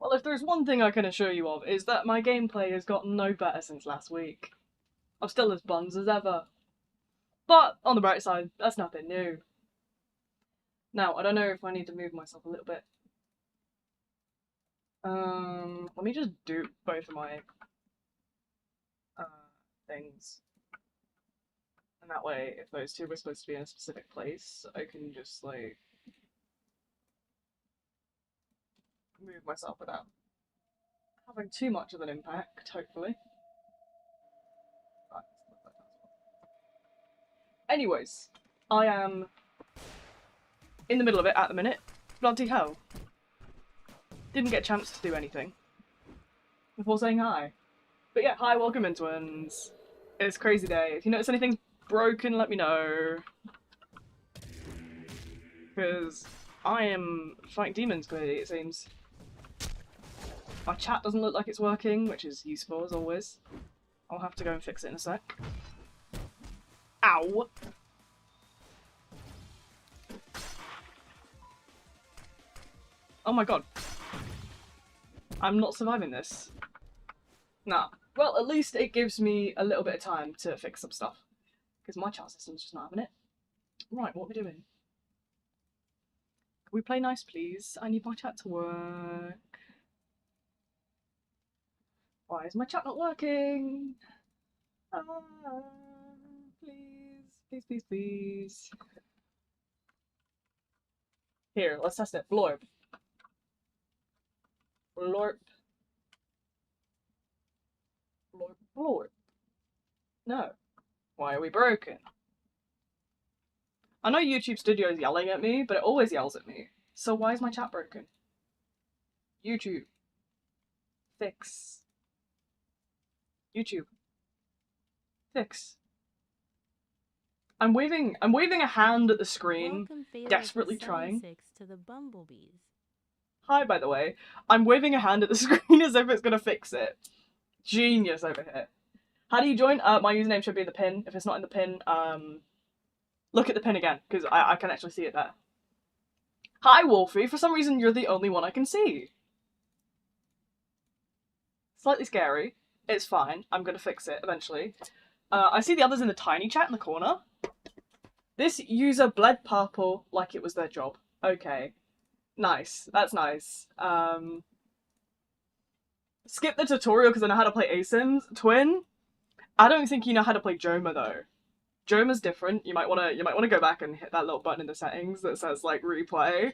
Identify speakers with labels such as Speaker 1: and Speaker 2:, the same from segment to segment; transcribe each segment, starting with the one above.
Speaker 1: Well, if there's one thing I can assure you of, is that my gameplay has gotten no better since last week. I'm still as buns as ever. But, on the bright side, that's nothing new. Now, I don't know if I need to move myself a little bit. Let me just do both of my things. And that way, if those two were supposed to be in a specific place, I can just, like, move myself without having too much of an impact, hopefully. Right. Anyways, I am in the middle of it at the minute. Bloody hell. Didn't get a chance to do anything before saying hi. But yeah, hi, welcome in, twins. It's a crazy day. If you notice anything's broken, let me know. Because I am fighting demons, clearly, it seems. My chat doesn't look like it's working, which is useful as always. I'll have to go and fix it in a sec. Ow! Oh my god. I'm not surviving this. Nah. Well, at least it gives me a little bit of time to fix some stuff. Because my chat system's just not having it. Right, what are we doing? Can we play nice, please? I need my chat to work. Why is my chat not working? Ah, please, please, please, please. Here, let's test it. Blorb. Blorp. Blorp, blorp. No. Why are we broken? I know YouTube Studio is yelling at me, but it always yells at me. So why is my chat broken? YouTube. Fix. YouTube. Fix. I'm waving a hand at the screen, desperately trying.
Speaker 2: To the bumblebees.
Speaker 1: Hi, by the way. I'm waving a hand at the screen as if it's gonna fix it. Genius over here. How do you join? My username should be in the pin. If it's not in the pin, look at the pin again, because I can actually see it there. Hi, Wolfie. For some reason, you're the only one I can see. Slightly scary. It's fine. I'm gonna fix it eventually. I see the others in the tiny chat in the corner. This user bled purple like it was their job. Okay. Nice. That's nice. Skip the tutorial because I know how to play Asymm. Twin? I don't think you know how to play JOMA though. JOMA's different. You might wanna go back and hit that little button in the settings that says like replay.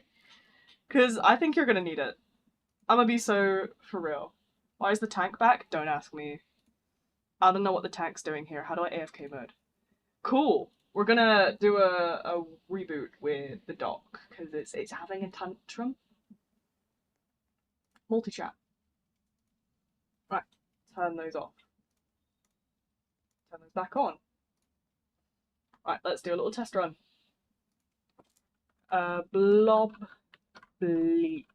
Speaker 1: Cause I think you're gonna need it. I'm gonna be so for real. Why is the tank back? Don't ask me. I don't know what the tank's doing here. How do I AFK mode? Cool. We're gonna do a reboot with the dock because it's having a tantrum. Multi-chat. Right. Turn those off. Turn those back on. Right. Let's do a little test run. Blob bleep.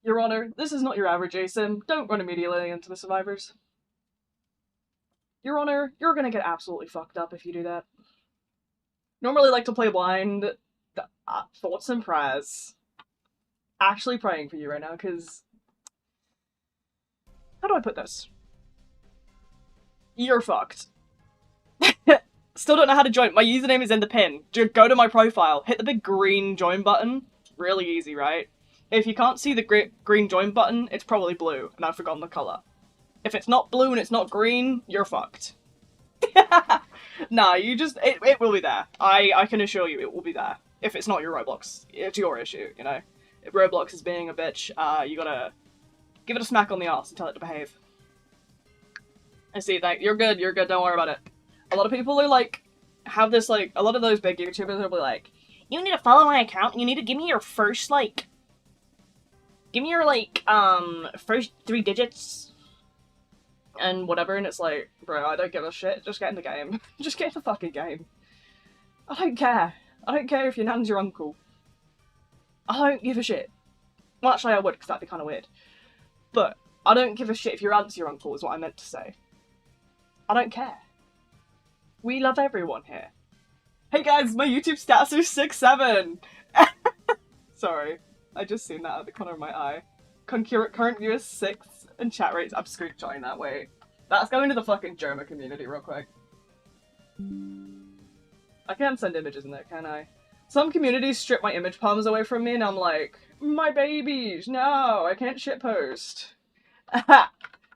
Speaker 1: Your Honor, this is not your average Asymm. Don't run immediately into the survivors. Your Honor, you're gonna get absolutely fucked up if you do that. Normally like to play blind. Thoughts and prayers. Actually praying for you right now, because... How do I put this? You're fucked. Still don't know how to join. My username is in the pin. Just go to my profile. Hit the big green join button. Really easy, right? If you can't see the green join button, it's probably blue, and I've forgotten the colour. If it's not blue and it's not green, you're fucked. Nah, you just... It will be there. I can assure you it will be there. If it's not your Roblox. It's your issue, you know? If Roblox is being a bitch, you gotta give it a smack on the arse and tell it to behave. I see, you're good, don't worry about it. A lot of people are like... Have this, like... A lot of those big YouTubers will be like, you need to follow my account and you need to give me your first, like... Give me your, like, first 3 digits and whatever, and it's like, bro, I don't give a shit, just get in the game. Just get in the fucking game. I don't care. I don't care if your nan's your uncle. I don't give a shit. Well, actually I would, because that'd be kind of weird. But, I don't give a shit if your aunt's your uncle, is what I meant to say. I don't care. We love everyone here. Hey guys, my YouTube stats are 6'7". Sorry. I just seen that out of the corner of my eye. Current viewers 6 and chat rates. I'm screenshotting that way. That's going to the fucking JOMA community real quick. I can't send images in there, can I? Some communities strip my image palms away from me and I'm like, my babies, no, I can't shitpost.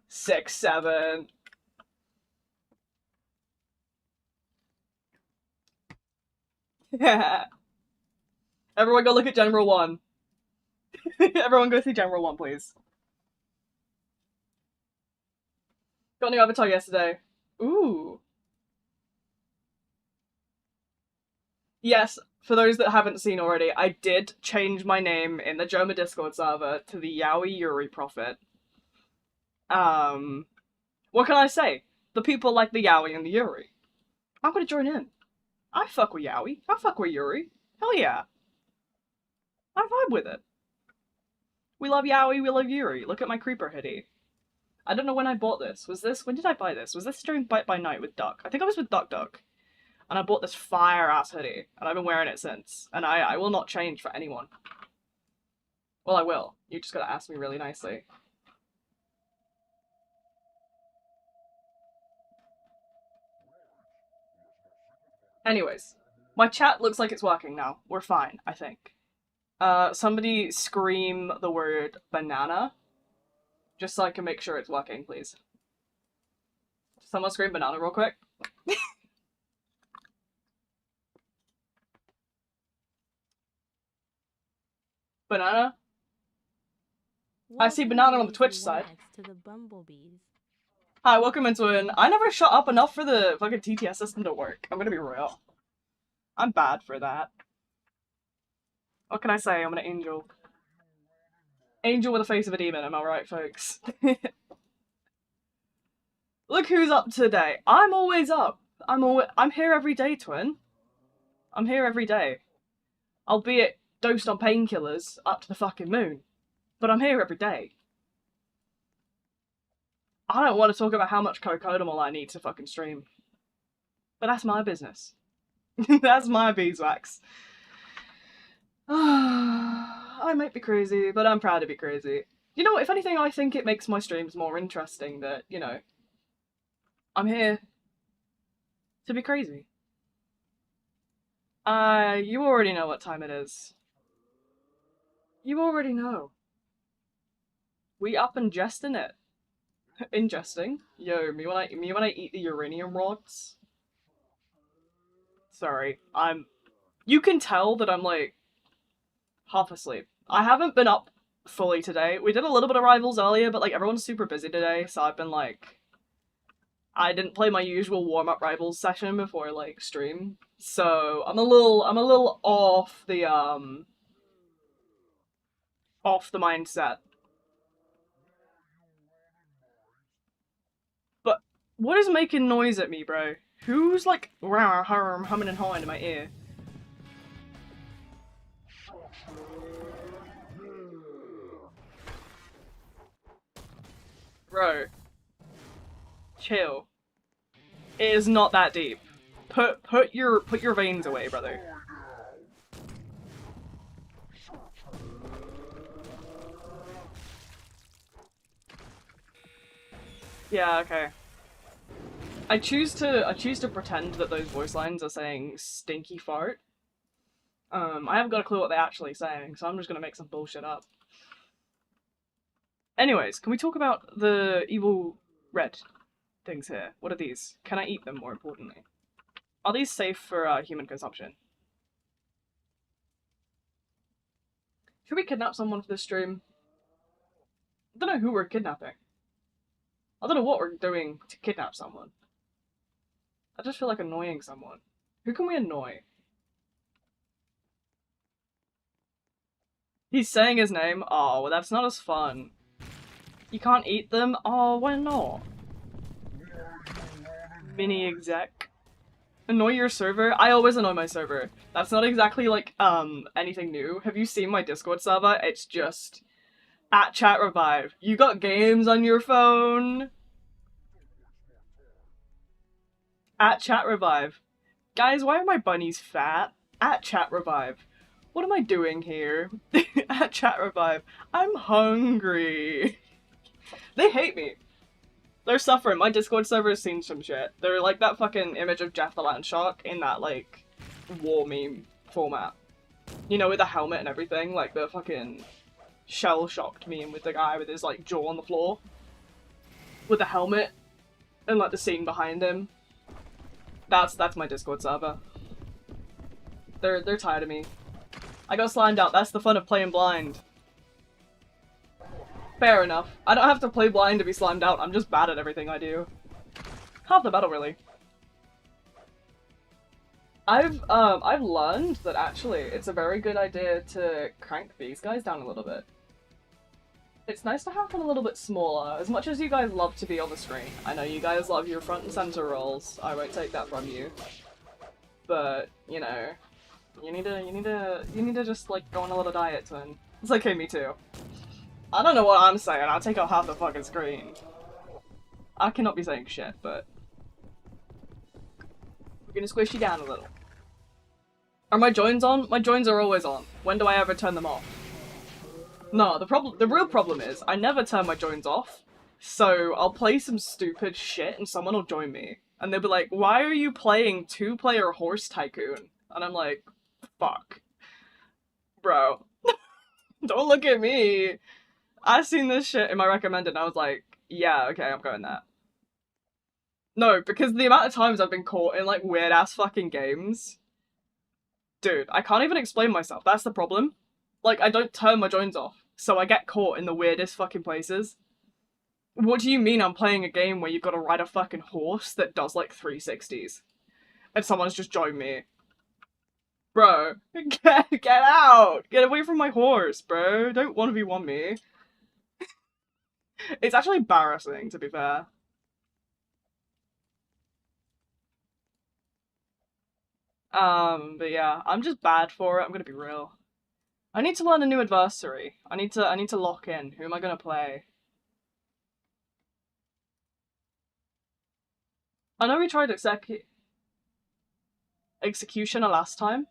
Speaker 1: 6, 7. Everyone go look at General 1. Everyone go see General 1, please. Got a new avatar yesterday. Ooh. Yes, for those that haven't seen already, I did change my name in the JOMA Discord server to the Yaoi Yuri Prophet. What can I say? The people like the Yaoi and the Yuri. I'm gonna join in. I fuck with Yaoi. I fuck with Yuri. Hell yeah. I vibe with it. We love Yaoi, we love Yuri. Look at my creeper hoodie. I don't know when I bought this. When did I buy this? Was this during Bite by Night with Duck? I think I was with Duck. And I bought this fire-ass hoodie. And I've been wearing it since. And I will not change for anyone. Well, I will. You just gotta ask me really nicely. Anyways. My chat looks like it's working now. We're fine, I think. Somebody scream the word banana. Just so I can make sure it's working, please. Someone scream banana real quick. Banana? I see banana on the Twitch side.
Speaker 2: To the bumblebees.
Speaker 1: Hi, welcome into it. I never shut up enough for the fucking TTS system to work. I'm gonna be real. I'm bad for that. What can I say? I'm an angel. Angel with the face of a demon, am I right, folks? Look who's up today. I'm always up. I'm here every day, twin. I'm here every day. Albeit dosed on painkillers up to the fucking moon. But I'm here every day. I don't want to talk about how much cocodamol I need to fucking stream. But that's my business. That's my beeswax. I might be crazy, but I'm proud to be crazy. You know, if anything, I think it makes my streams more interesting that, you know, I'm here to be crazy. You already know what time it is. You already know. We up ingesting it. Ingesting? Yo, me when I eat the uranium rods. Sorry, you can tell that I'm like half asleep. I haven't been up fully today. We did a little bit of Rivals earlier, but like everyone's super busy today, so I've been like, I didn't play my usual warm-up Rivals session before like stream. So I'm a little off the mindset. But what is making noise at me, bro? Who's like humming and hawing in my ear? Bro. Chill. It is not that deep. Put your veins away, brother. Yeah, okay. I choose to pretend that those voice lines are saying stinky fart. I haven't got a clue what they're actually saying, so I'm just gonna make some bullshit up. Anyways, can we talk about the evil red things here? What are these? Can I eat them, more importantly? Are these safe for human consumption? Should we kidnap someone for this stream? I don't know who we're kidnapping. I don't know what we're doing to kidnap someone. I just feel like annoying someone. Who can we annoy? He's saying his name? Oh, well that's not as fun. You can't eat them? Oh, why not? Mini exec. Annoy your server? I always annoy my server. That's not exactly like, anything new. Have you seen my Discord server? It's just at chat revive. You got games on your phone? At chat revive. Guys, why are my bunnies fat? At chat revive. What am I doing here? At Chat Revive. I'm hungry. They hate me. They're suffering. My Discord server has seen some shit. They're like that fucking image of Jeff the Landshark in that, like, war meme format. You know, with the helmet and everything, like the fucking shell-shocked meme with the guy with his, like, jaw on the floor. With the helmet and, like, the scene behind him. That's my Discord server. They're tired of me. I got slimed out. That's the fun of playing blind. Fair enough. I don't have to play blind to be slimed out. I'm just bad at everything I do. Half the battle, really. I've learned that actually it's a very good idea to crank these guys down a little bit. It's nice to have them a little bit smaller. As much as you guys love to be on the screen, I know you guys love your front and center roles. I won't take that from you. But you know, you need to just like go on a little diet soon. It's okay, me too. I don't know what I'm saying. I'll take out half the fucking screen. I cannot be saying shit, but we're gonna squish you down a little. Are my joins on? My joins are always on. When do I ever turn them off? No, the real problem is I never turn my joins off. So I'll play some stupid shit and someone will join me. And they'll be like, why are you playing 2-player Horse Tycoon? And I'm like, fuck. Bro. Don't look at me. I seen this shit in my recommended and I was like, yeah, okay, I'm going there. No, because the amount of times I've been caught in like weird ass fucking games. Dude, I can't even explain myself. That's the problem. Like, I don't turn my joins off, so I get caught in the weirdest fucking places. What do you mean I'm playing a game where you've got to ride a fucking horse that does like 360s? And someone's just joined me. Bro, get out! Get away from my horse, bro. Don't 1v1 me. It's actually embarrassing, to be fair. But yeah, I'm just bad for it, I'm gonna be real. I need to learn a new adversary. I need to lock in. Who am I gonna play? I know we tried Executioner last time.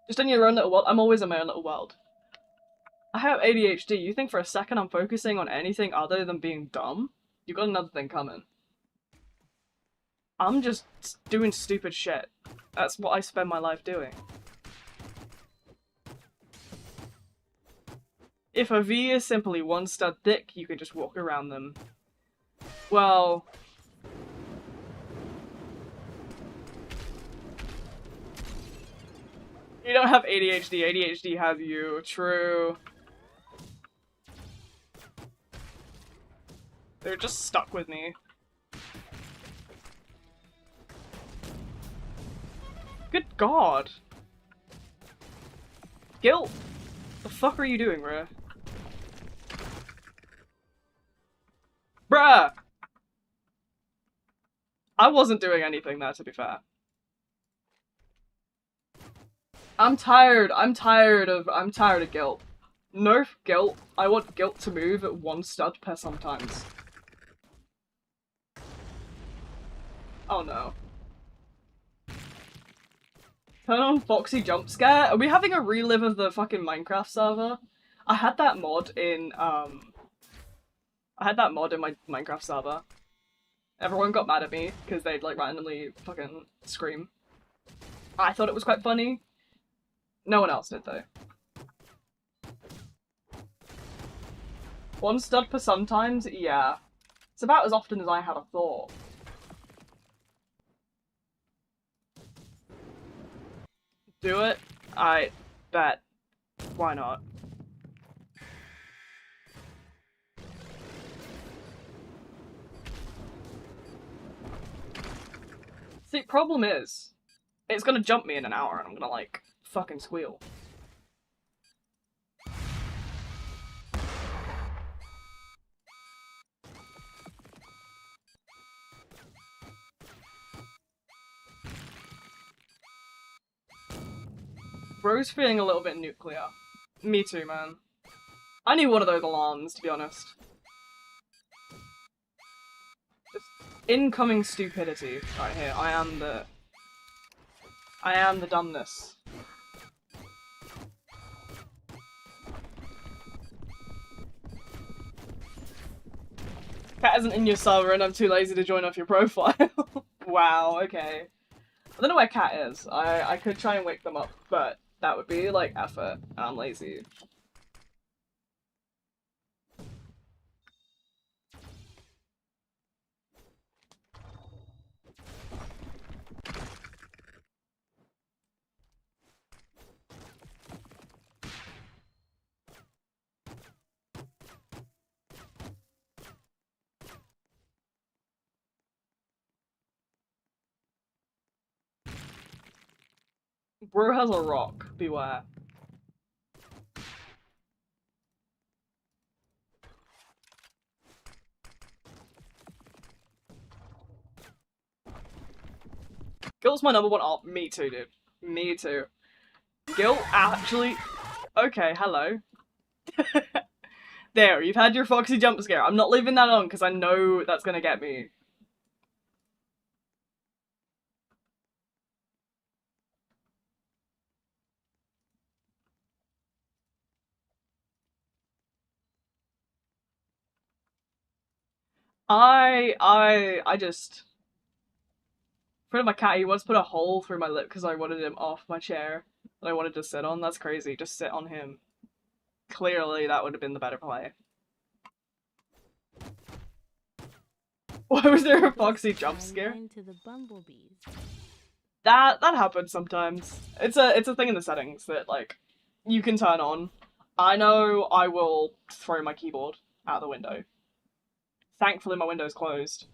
Speaker 1: Just in your own little world. I'm always in my own little world. I have ADHD. You think for a second I'm focusing on anything other than being dumb? You got another thing coming. I'm just doing stupid shit. That's what I spend my life doing. If a V is simply one stud thick, you can just walk around them. Well... You don't have ADHD, ADHD has you. True. They're just stuck with me. Good god. Guilt. The fuck are you doing, bruh? Bruh! I wasn't doing anything there, to be fair. I'm tired of Guilt. Nerf Guilt. I want Guilt to move at 1 stud per sometimes. Oh no. Turn on Foxy Jump Scare? Are we having a relive of the fucking Minecraft server? I had that mod in my Minecraft server. Everyone got mad at me because they'd like randomly fucking scream. I thought it was quite funny. No one else did though. 1 stud per sometimes? Yeah. It's about as often as I had a thought. Do it? I bet. Why not? See, problem is, it's gonna jump me in an hour and I'm gonna like, fucking squeal. Bro's feeling a little bit nuclear. Me too, man. I need one of those alarms, to be honest. Just incoming stupidity right here. I am the dumbness. Cat isn't in your server and I'm too lazy to join off your profile. Wow, okay. I don't know where Cat is. I could try and wake them up, but that would be, like, effort, and I'm lazy. Bro has a rock, beware. Gilt's my number one op. Me too, dude. Me too. Gilt actually... Okay, hello. There, you've had your Foxy jump scare. I'm not leaving that on because I know that's gonna get me. I just... In front of my cat, he once put a hole through my lip because I wanted him off my chair that I wanted to sit on. That's crazy. Just sit on him. Clearly, that would have been the better play. Why was there a Foxy jump scare? That happens sometimes. It's a thing in the settings that, like, you can turn on. I know I will throw my keyboard out the window. Thankfully, my window's closed.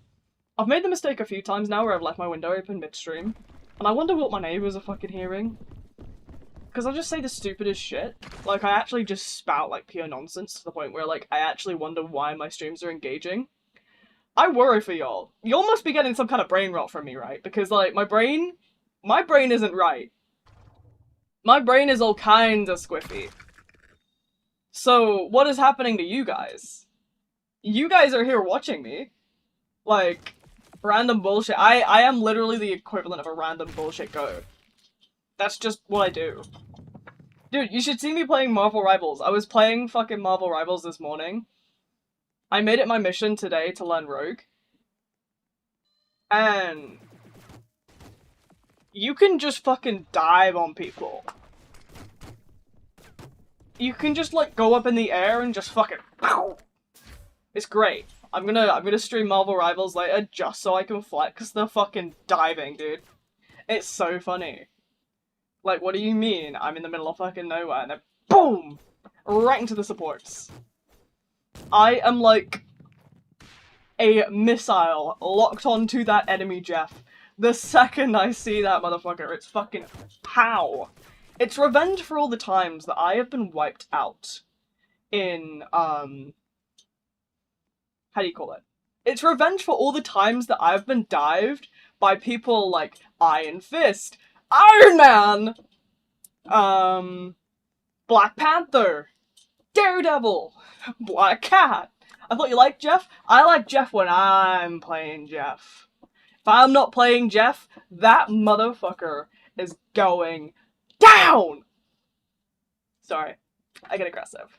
Speaker 1: I've made the mistake a few times now where I've left my window open midstream, and I wonder what my neighbours are fucking hearing. Because I just say the stupidest shit. Like, I actually just spout, like, pure nonsense to the point where, like, I actually wonder why my streams are engaging. I worry for y'all. Y'all must be getting some kind of brain rot from me, right? Because, like, my brain isn't right. My brain is all kinds of squiffy. So, what is happening to you guys? You guys are here watching me. Like, random bullshit. I am literally the equivalent of a random bullshit go. That's just what I do. Dude, you should see me playing Marvel Rivals. I was playing fucking Marvel Rivals this morning. I made it my mission today to learn Rogue. And... you can just fucking dive on people. You can just, like, go up in the air and just fucking... pow! It's great. I'm gonna stream Marvel Rivals later just so I can fly, because they're fucking diving, dude. It's so funny. Like, what do you mean? I'm in the middle of fucking nowhere, and then BOOM! Right into the supports. I am like a missile locked onto that enemy Jeff. The second I see that motherfucker, it's fucking pow! It's revenge for all the times that I have been wiped out in, how do you call it? It's revenge for all the times that I've been dived by people like Iron Fist, Iron Man, Black Panther, Daredevil, Black Cat. I thought you liked Jeff? I like Jeff when I'm playing Jeff. If I'm not playing Jeff, that motherfucker is going down! Sorry, I get aggressive.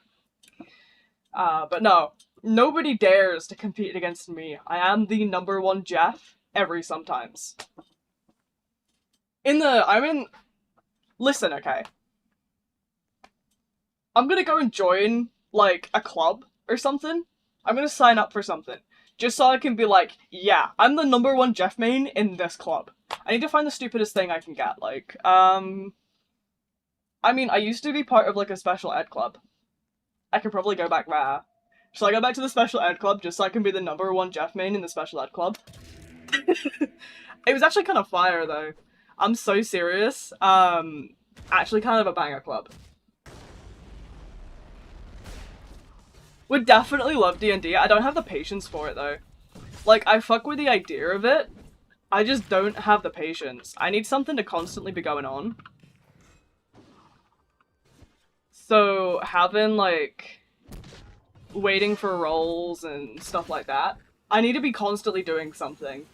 Speaker 1: But no, nobody dares to compete against me. I am the #1 Jeff every sometimes. Listen, okay. I'm gonna go and join, like, a club or something. I'm gonna sign up for something. Just so I can be like, yeah, I'm the #1 Jeff main in this club. I need to find the stupidest thing I can get, like, I mean, I used to be part of, like, a special ed club. I could probably go back there. Shall I go back to the special ed club just so I can be the #1 Jeff main in the special ed club? It was actually kind of fire, though. I'm so serious. Actually kind of a banger club. Would definitely love D&D. I don't have the patience for it, though. Like, I fuck with the idea of it. I just don't have the patience. I need something to constantly be going on. So, having, like, waiting for rolls and stuff like that, I need to be constantly doing something.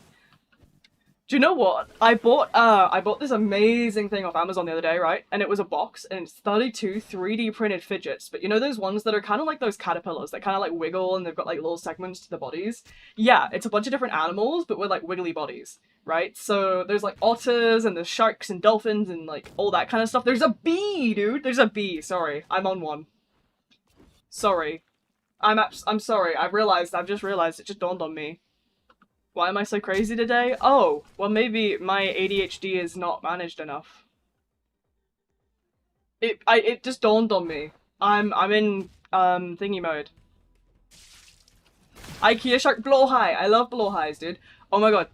Speaker 1: Do you know what? I bought this amazing thing off Amazon the other day, right? And it was a box and it's 32 3D printed fidgets. But you know those ones that are kind of like those caterpillars that kind of like wiggle and they've got like little segments to the bodies? Yeah, it's a bunch of different animals but with like wiggly bodies, right? So there's like otters and there's sharks and dolphins and like all that kind of stuff. There's a bee, dude. There's a bee. Sorry. I'm on one. Sorry. I'm sorry. I've just realized it just dawned on me. Why am I so crazy today? Oh, well maybe my ADHD is not managed enough. It just dawned on me. I'm in thingy mode. IKEA shark blowhigh. I love blowhighs, dude. Oh my god.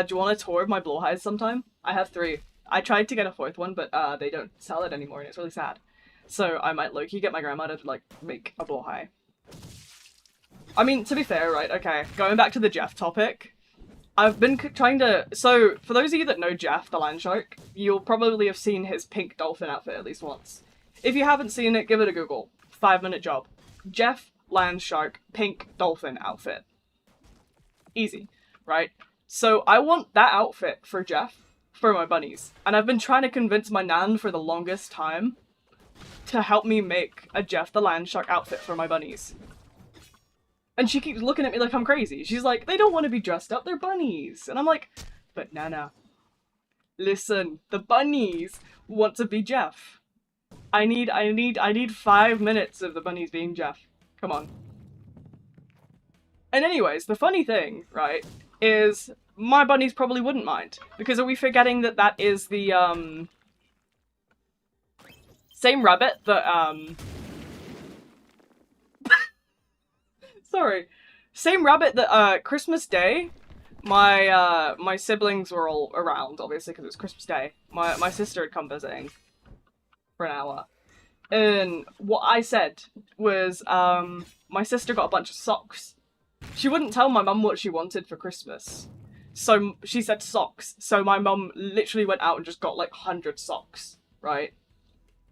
Speaker 1: Do you want a tour of my blowhighs sometime? I have 3. I tried to get a 4th one, but they don't sell it anymore and it's really sad. So I might low-key get my grandma to like make a blowhigh. I mean, to be fair, right, okay, going back to the Jeff topic, I've been trying to... So, for those of you that know Jeff, the land shark, you'll probably have seen his pink dolphin outfit at least once. If you haven't seen it, give it a Google. 5-minute job. Jeff, land shark, pink dolphin outfit. Easy, right? So, I want that outfit for Jeff, for my bunnies. And I've been trying to convince my nan for the longest time to help me make a Jeff the land shark outfit for my bunnies. And she keeps looking at me like I'm crazy. She's like, they don't want to be dressed up, they're bunnies. And I'm like, but Nana, listen, the bunnies want to be Jeff. I need 5 minutes of the bunnies being Jeff. Come on. And anyways, the funny thing, right, is my bunnies probably wouldn't mind. Because are we forgetting that that is the, same rabbit that, sorry. Same rabbit that, Christmas Day, my siblings were all around, obviously, because it was Christmas Day. My sister had come visiting for an hour. And what I said was, my sister got a bunch of socks. She wouldn't tell my mum what she wanted for Christmas. So she said socks. So my mum literally went out and just got like 100 socks, right?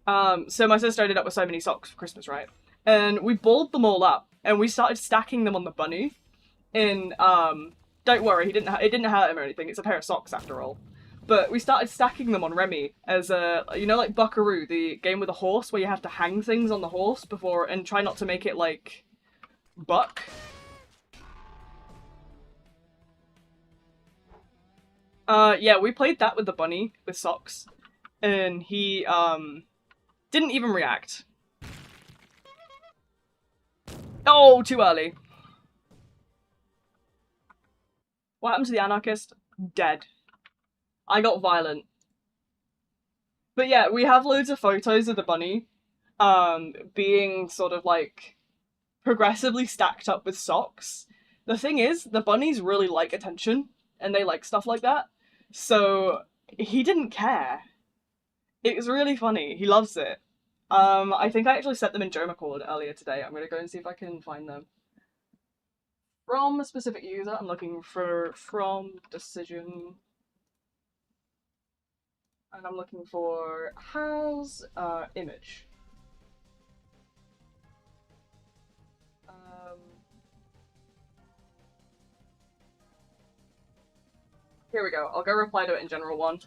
Speaker 1: So my sister ended up with so many socks for Christmas, right? And we balled them all up. And we started stacking them on the bunny in, don't worry, it didn't hurt him or anything, it's a pair of socks after all. But we started stacking them on Remy as a, you know, like Buckaroo, the game with a horse where you have to hang things on the horse before, and try not to make it, like, buck. Yeah, we played that with the bunny, with socks, and he, didn't even react. Oh, too early. What happened to the anarchist? Dead. I got violent. But yeah, we have loads of photos of the bunny, being sort of like progressively stacked up with socks. The thing is, the bunnies really like attention, and they like stuff like that. So he didn't care. It was really funny. He loves it. I think I actually set them in JOMA code earlier today. I'm gonna go and see if I can find them. From a specific user, I'm looking for from decision. And I'm looking for has image. Here we go. I'll go reply to it in general one.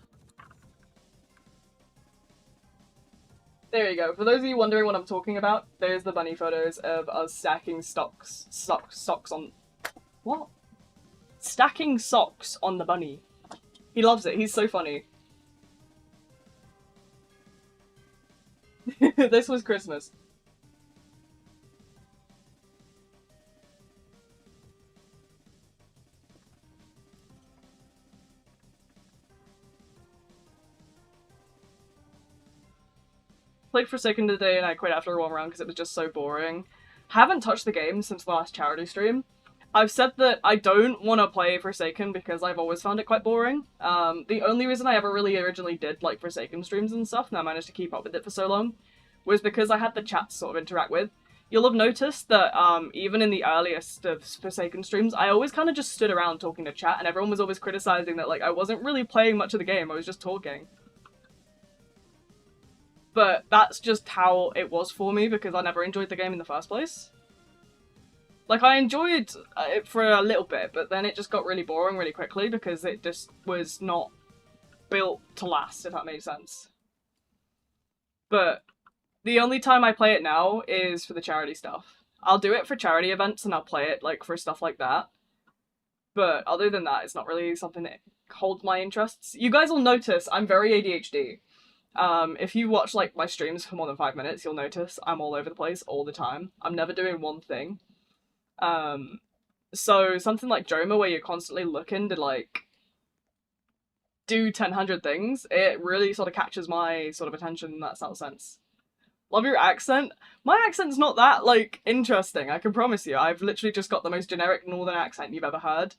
Speaker 1: There you go. For those of you wondering what I'm talking about, there's the bunny photos of us stacking socks on... What? Stacking socks on the bunny. He loves it. He's so funny. This was Christmas. Played Forsaken today and I quit after one round because it was just so boring. Haven't touched the game since the last charity stream. I've said that I don't want to play Forsaken because I've always found it quite boring. The only reason I ever really originally did like Forsaken streams and stuff, and I managed to keep up with it for so long, was because I had the chat to sort of interact with. You'll have noticed that even in the earliest of Forsaken streams, I always kind of just stood around talking to chat, and everyone was always criticizing that like I wasn't really playing much of the game, I was just talking. But that's just how it was for me because I never enjoyed the game in the first place. Like, I enjoyed it for a little bit, but then it just got really boring really quickly because it just was not built to last, if that makes sense. But the only time I play it now is for the charity stuff. I'll do it for charity events and I'll play it, like, for stuff like that. But other than that, it's not really something that holds my interests. You guys will notice I'm very ADHD. If you watch, like, my streams for more than 5 minutes, you'll notice I'm all over the place all the time. I'm never doing one thing. So something like JOMA where you're constantly looking to, like, do 1,000 things, it really sort of catches my sort of attention in that sort of sense. Love your accent. My accent's not that, like, interesting, I can promise you. I've literally just got the most generic northern accent you've ever heard.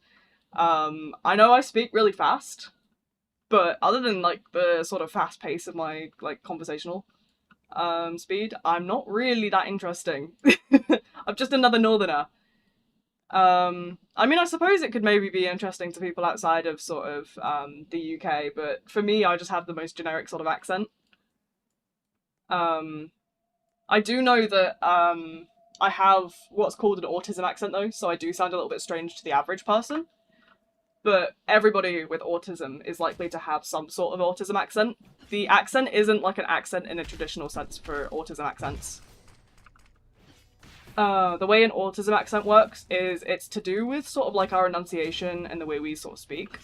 Speaker 1: I know I speak really fast, but other than, like, the sort of fast pace of my, like, conversational speed, I'm not really that interesting. I'm just another northerner. I mean, I suppose it could maybe be interesting to people outside of sort of the UK, but for me, I just have the most generic sort of accent. I do know that I have what's called an autism accent though, so I do sound a little bit strange to the average person. But everybody with autism is likely to have some sort of autism accent. The accent isn't like an accent in a traditional sense for autism accents. The way an autism accent works is it's to do with sort of like our enunciation and the way we sort of speak.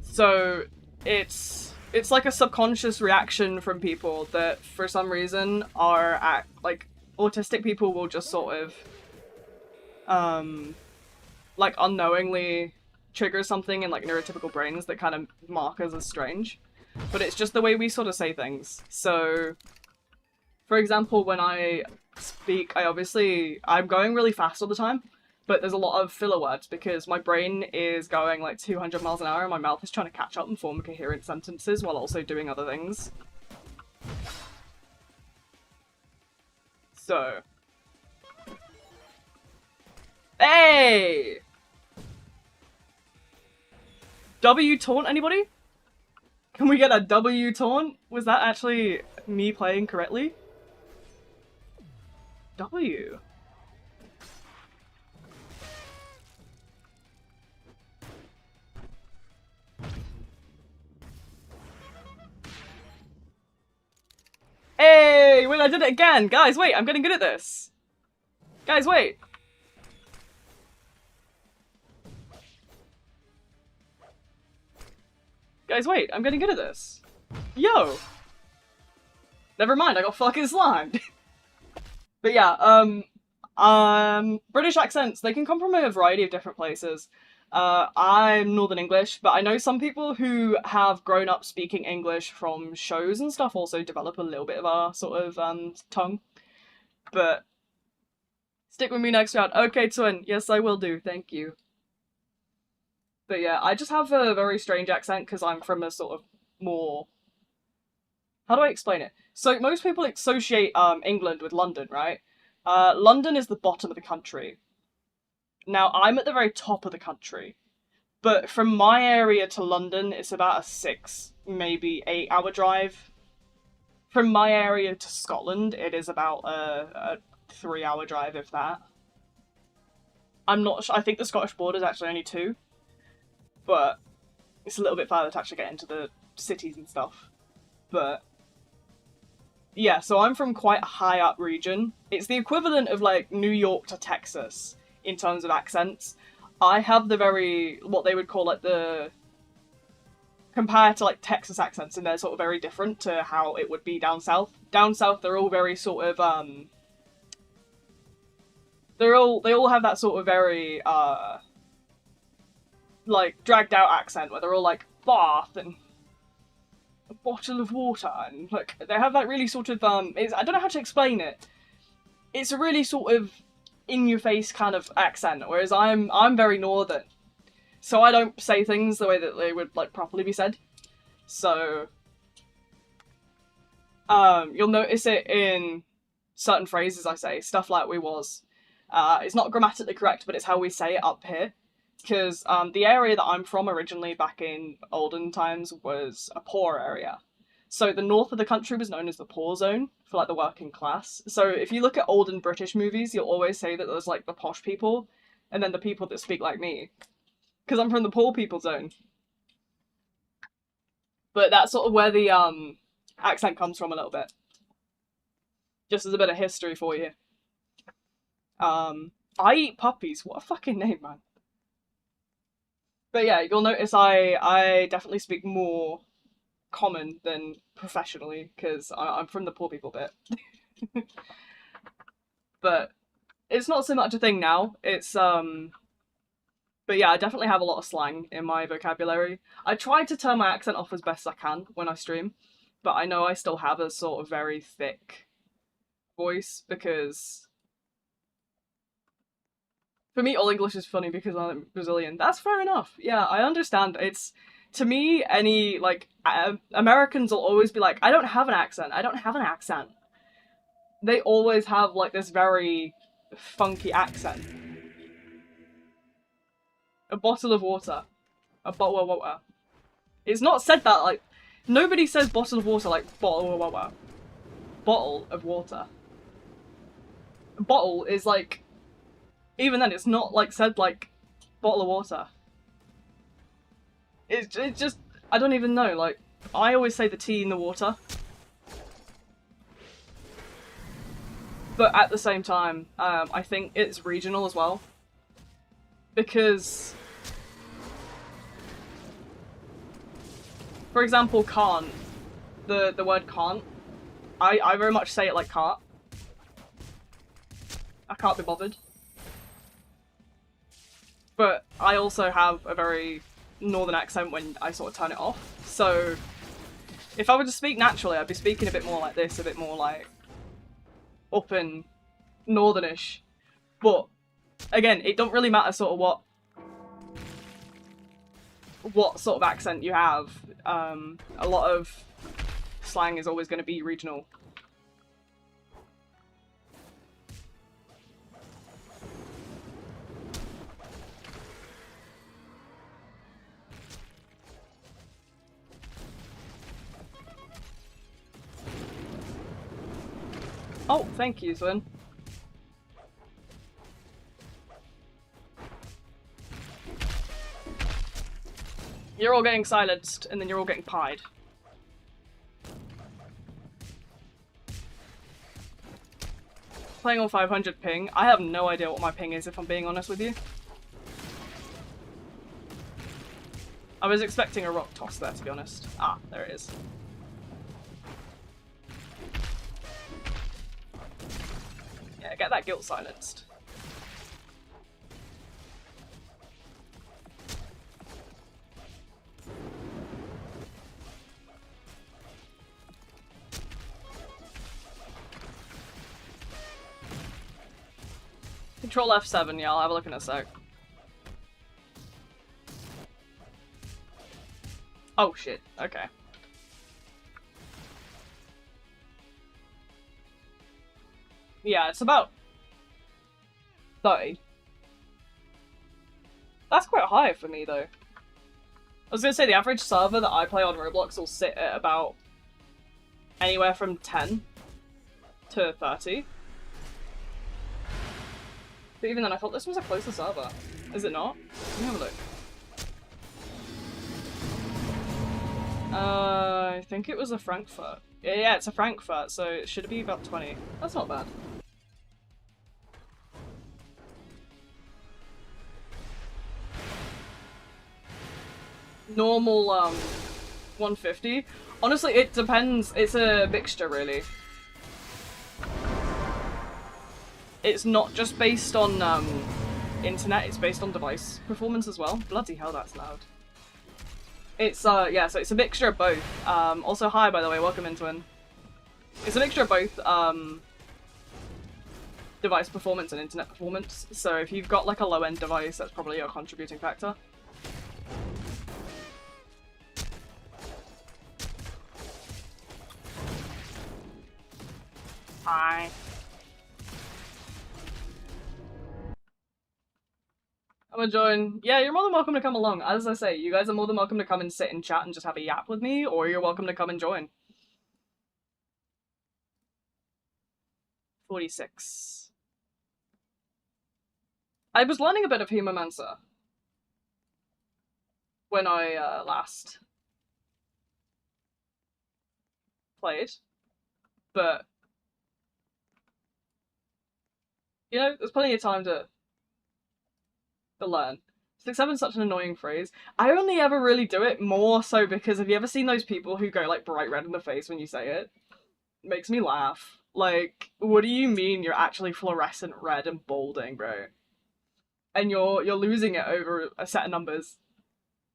Speaker 1: So it's like a subconscious reaction from people that for some reason are like autistic people will just sort of like unknowingly trigger something in like neurotypical brains that kind of mark us as strange. But it's just the way we sort of say things. So for example, when I speak, I'm going really fast all the time, but there's a lot of filler words because my brain is going like 200 miles an hour and my mouth is trying to catch up and form coherent sentences while also doing other things. So. Hey! W taunt, anybody? Can we get a W taunt? Was that actually me playing correctly? W. Hey! Wait, I did it again! Guys, wait, I'm getting good at this! Guys, wait! Guys, wait, I'm getting good at this. Yo! Never mind, I got fucking slimed. But yeah, British accents, they can come from a variety of different places. I'm Northern English, but I know some people who have grown up speaking English from shows and stuff also develop a little bit of our sort of tongue. But stick with me next round. Okay, Twin. Yes, I will do. Thank you. But yeah, I just have a very strange accent because I'm from a sort of more... How do I explain it? So most people associate England with London, right? London is the bottom of the country. Now, I'm at the very top of the country. But from my area to London, it's about a 6, maybe 8 hour drive. From my area to Scotland, it is about a 3 hour drive, if that. I'm not sure. I think the Scottish border is actually only 2. But it's a little bit farther to actually get into the cities and stuff. But yeah, so I'm from quite a high up region. It's the equivalent of like New York to Texas in terms of accents. I have the very, what they would call like the, compared to like Texas accents, and they're sort of very different to how it would be down south. Down south, they're all very sort of, they all have that sort of very, like, dragged out accent where they're all like, bath and a bottle of water, and like, they have that really sort of, I don't know how to explain it. It's a really sort of in-your-face kind of accent, whereas I'm very northern. So I don't say things the way that they would, like, properly be said. So, you'll notice it in certain phrases I say, stuff like we was. It's not grammatically correct, but it's how we say it up here. Because the area that I'm from originally back in olden times was a poor area. So the north of the country was known as the poor zone for like the working class. So if you look at olden British movies, you'll always say that there's like the posh people and then the people that speak like me. Because I'm from the poor people zone. But that's sort of where the accent comes from a little bit. Just as a bit of history for you. I eat puppies. What a fucking name, man. But yeah, you'll notice I definitely speak more common than professionally because I'm from the poor people bit. But it's not so much a thing now. It's but yeah, I definitely have a lot of slang in my vocabulary. I try to turn my accent off as best I can when I stream, but I know I still have a sort of very thick voice because for me all English is funny because I'm Brazilian. That's fair enough. Yeah, I understand. It's to me any like Americans will always be like, I don't have an accent. I don't have an accent. They always have like this very funky accent. A bottle of water. A bottle of water. It's not said that like nobody says bottle of water like bottle of water. Bottle of water. Bottle is like even then it's not like said like bottle of water. It's just I don't even know, like I always say the tea in the water. But at the same time, I think it's regional as well. Because for example, can't. The word can't. I very much say it like can't. I can't be bothered. But I also have a very northern accent when I sort of turn it off. So if I were to speak naturally, I'd be speaking a bit more like this, a bit more like up and northernish. But again, it don't really matter sort of what sort of accent you have. A lot of slang is always going to be regional. Oh, thank you, Swin. You're all getting silenced, and then you're all getting pied. Playing on 500 ping. I have no idea what my ping is, if I'm being honest with you. I was expecting a rock toss there, to be honest. Ah, there it is. Yeah, get that guilt silenced. Control F7, yeah, I'll have a look in a sec. Oh shit, okay. Yeah, it's about 30. That's quite high for me though. I was gonna say the average server that I play on Roblox will sit at about anywhere from 10 to 30. But even then, I thought this was a closer server. Is it not? Let me have a look. I think it was a Frankfurt. Yeah, it's a Frankfurt, so it should be about 20. That's not bad. Normal, 150. Honestly, it depends. It's a mixture, really. It's not just based on, internet, it's based on device performance as well. Bloody hell, that's loud. It's, yeah, so it's a mixture of both. Also, hi, by the way, welcome in, Twin. It's a mixture of both, device performance and internet performance. So if you've got, like, a low-end device, that's probably a contributing factor. Hi. I'm gonna join. Yeah, you're more than welcome to come along. As I say, you guys are more than welcome to come and sit and chat and just have a yap with me, or you're welcome to come and join. 46. I was learning a bit of Hemomancer when I last played, but you know, there's plenty of time to learn. 6-7 is such an annoying phrase. I only ever really do it more so because have you ever seen those people who go like bright red in the face when you say it? It makes me laugh. Like, what do you mean you're actually fluorescent red and balding, bro? And you're losing it over a set of numbers.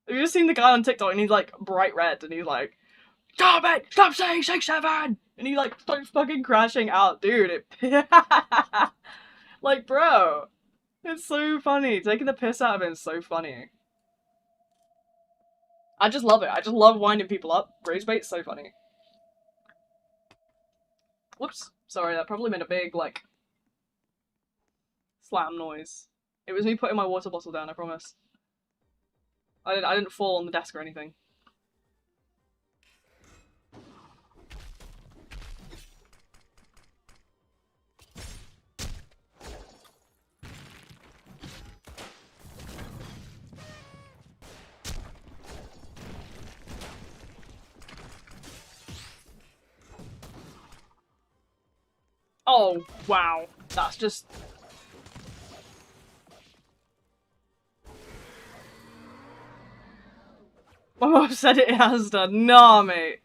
Speaker 1: Have you ever seen the guy on TikTok and he's like bright red and he's like, stop it! Stop saying 6-7! And he like starts fucking crashing out, dude. It like, bro, it's so funny. Taking the piss out of it is so funny. I just love it. I just love winding people up. Rage bait's so funny. Whoops. Sorry, that probably made a big, like, slam noise. It was me putting my water bottle down, I promise. I didn't fall on the desk or anything. Oh, wow. That's just... My mom said it in Asda. Nah, mate.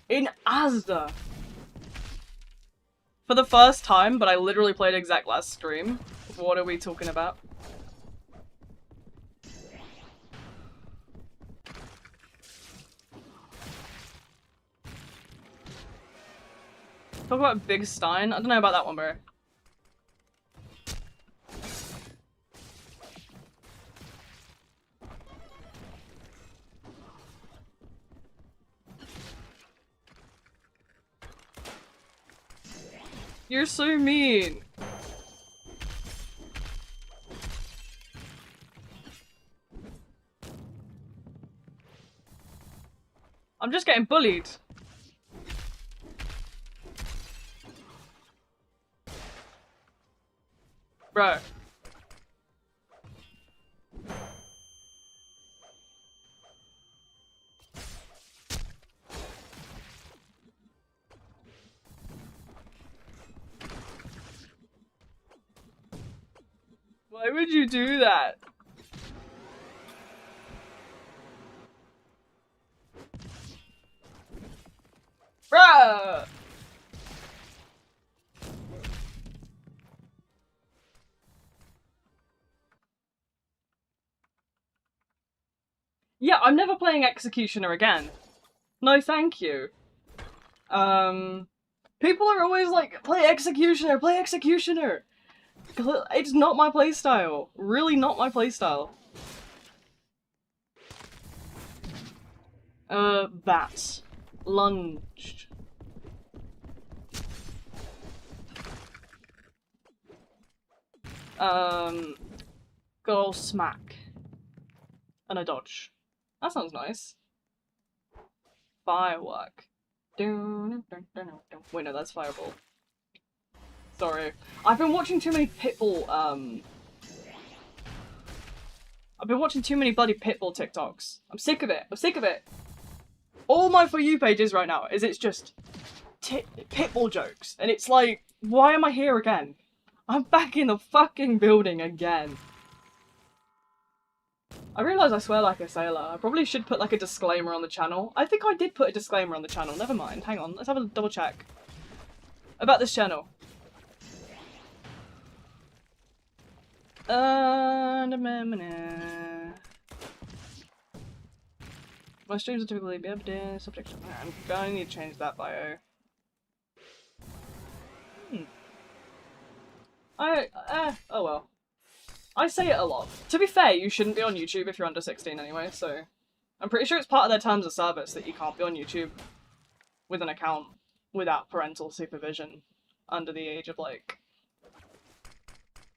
Speaker 1: In Asda. For the first time, but I literally played exec last stream. What are we talking about? Talk about Big Stein? I don't know about that one, bro. You're so mean. I'm just getting bullied. Bro. Why would you do that? Bruh! Yeah, I'm never playing Executioner again. No, thank you. People are always like, play Executioner, play Executioner! It's not my playstyle. Really not my playstyle. Bats. Lunged. Go smack. And a dodge. That sounds nice. Firework. Wait, no, that's Fireball. Sorry. I've been watching too many Pitbull, I've been watching too many bloody Pitbull TikToks. I'm sick of it. I'm sick of it. All my For You pages right now is it's just Pitbull jokes. And it's like, why am I here again? I'm back in the fucking building again. I realise I swear like a sailor. I probably should put like a disclaimer on the channel. I think I did put a disclaimer on the channel. Never mind. Hang on. Let's have a double check. About this channel. My streams are typically subject. I'm going to need to change that bio. Oh well. I say it a lot. To be fair, you shouldn't be on YouTube if you're under 16 anyway, so... I'm pretty sure it's part of their terms of service that you can't be on YouTube with an account without parental supervision under the age of, like...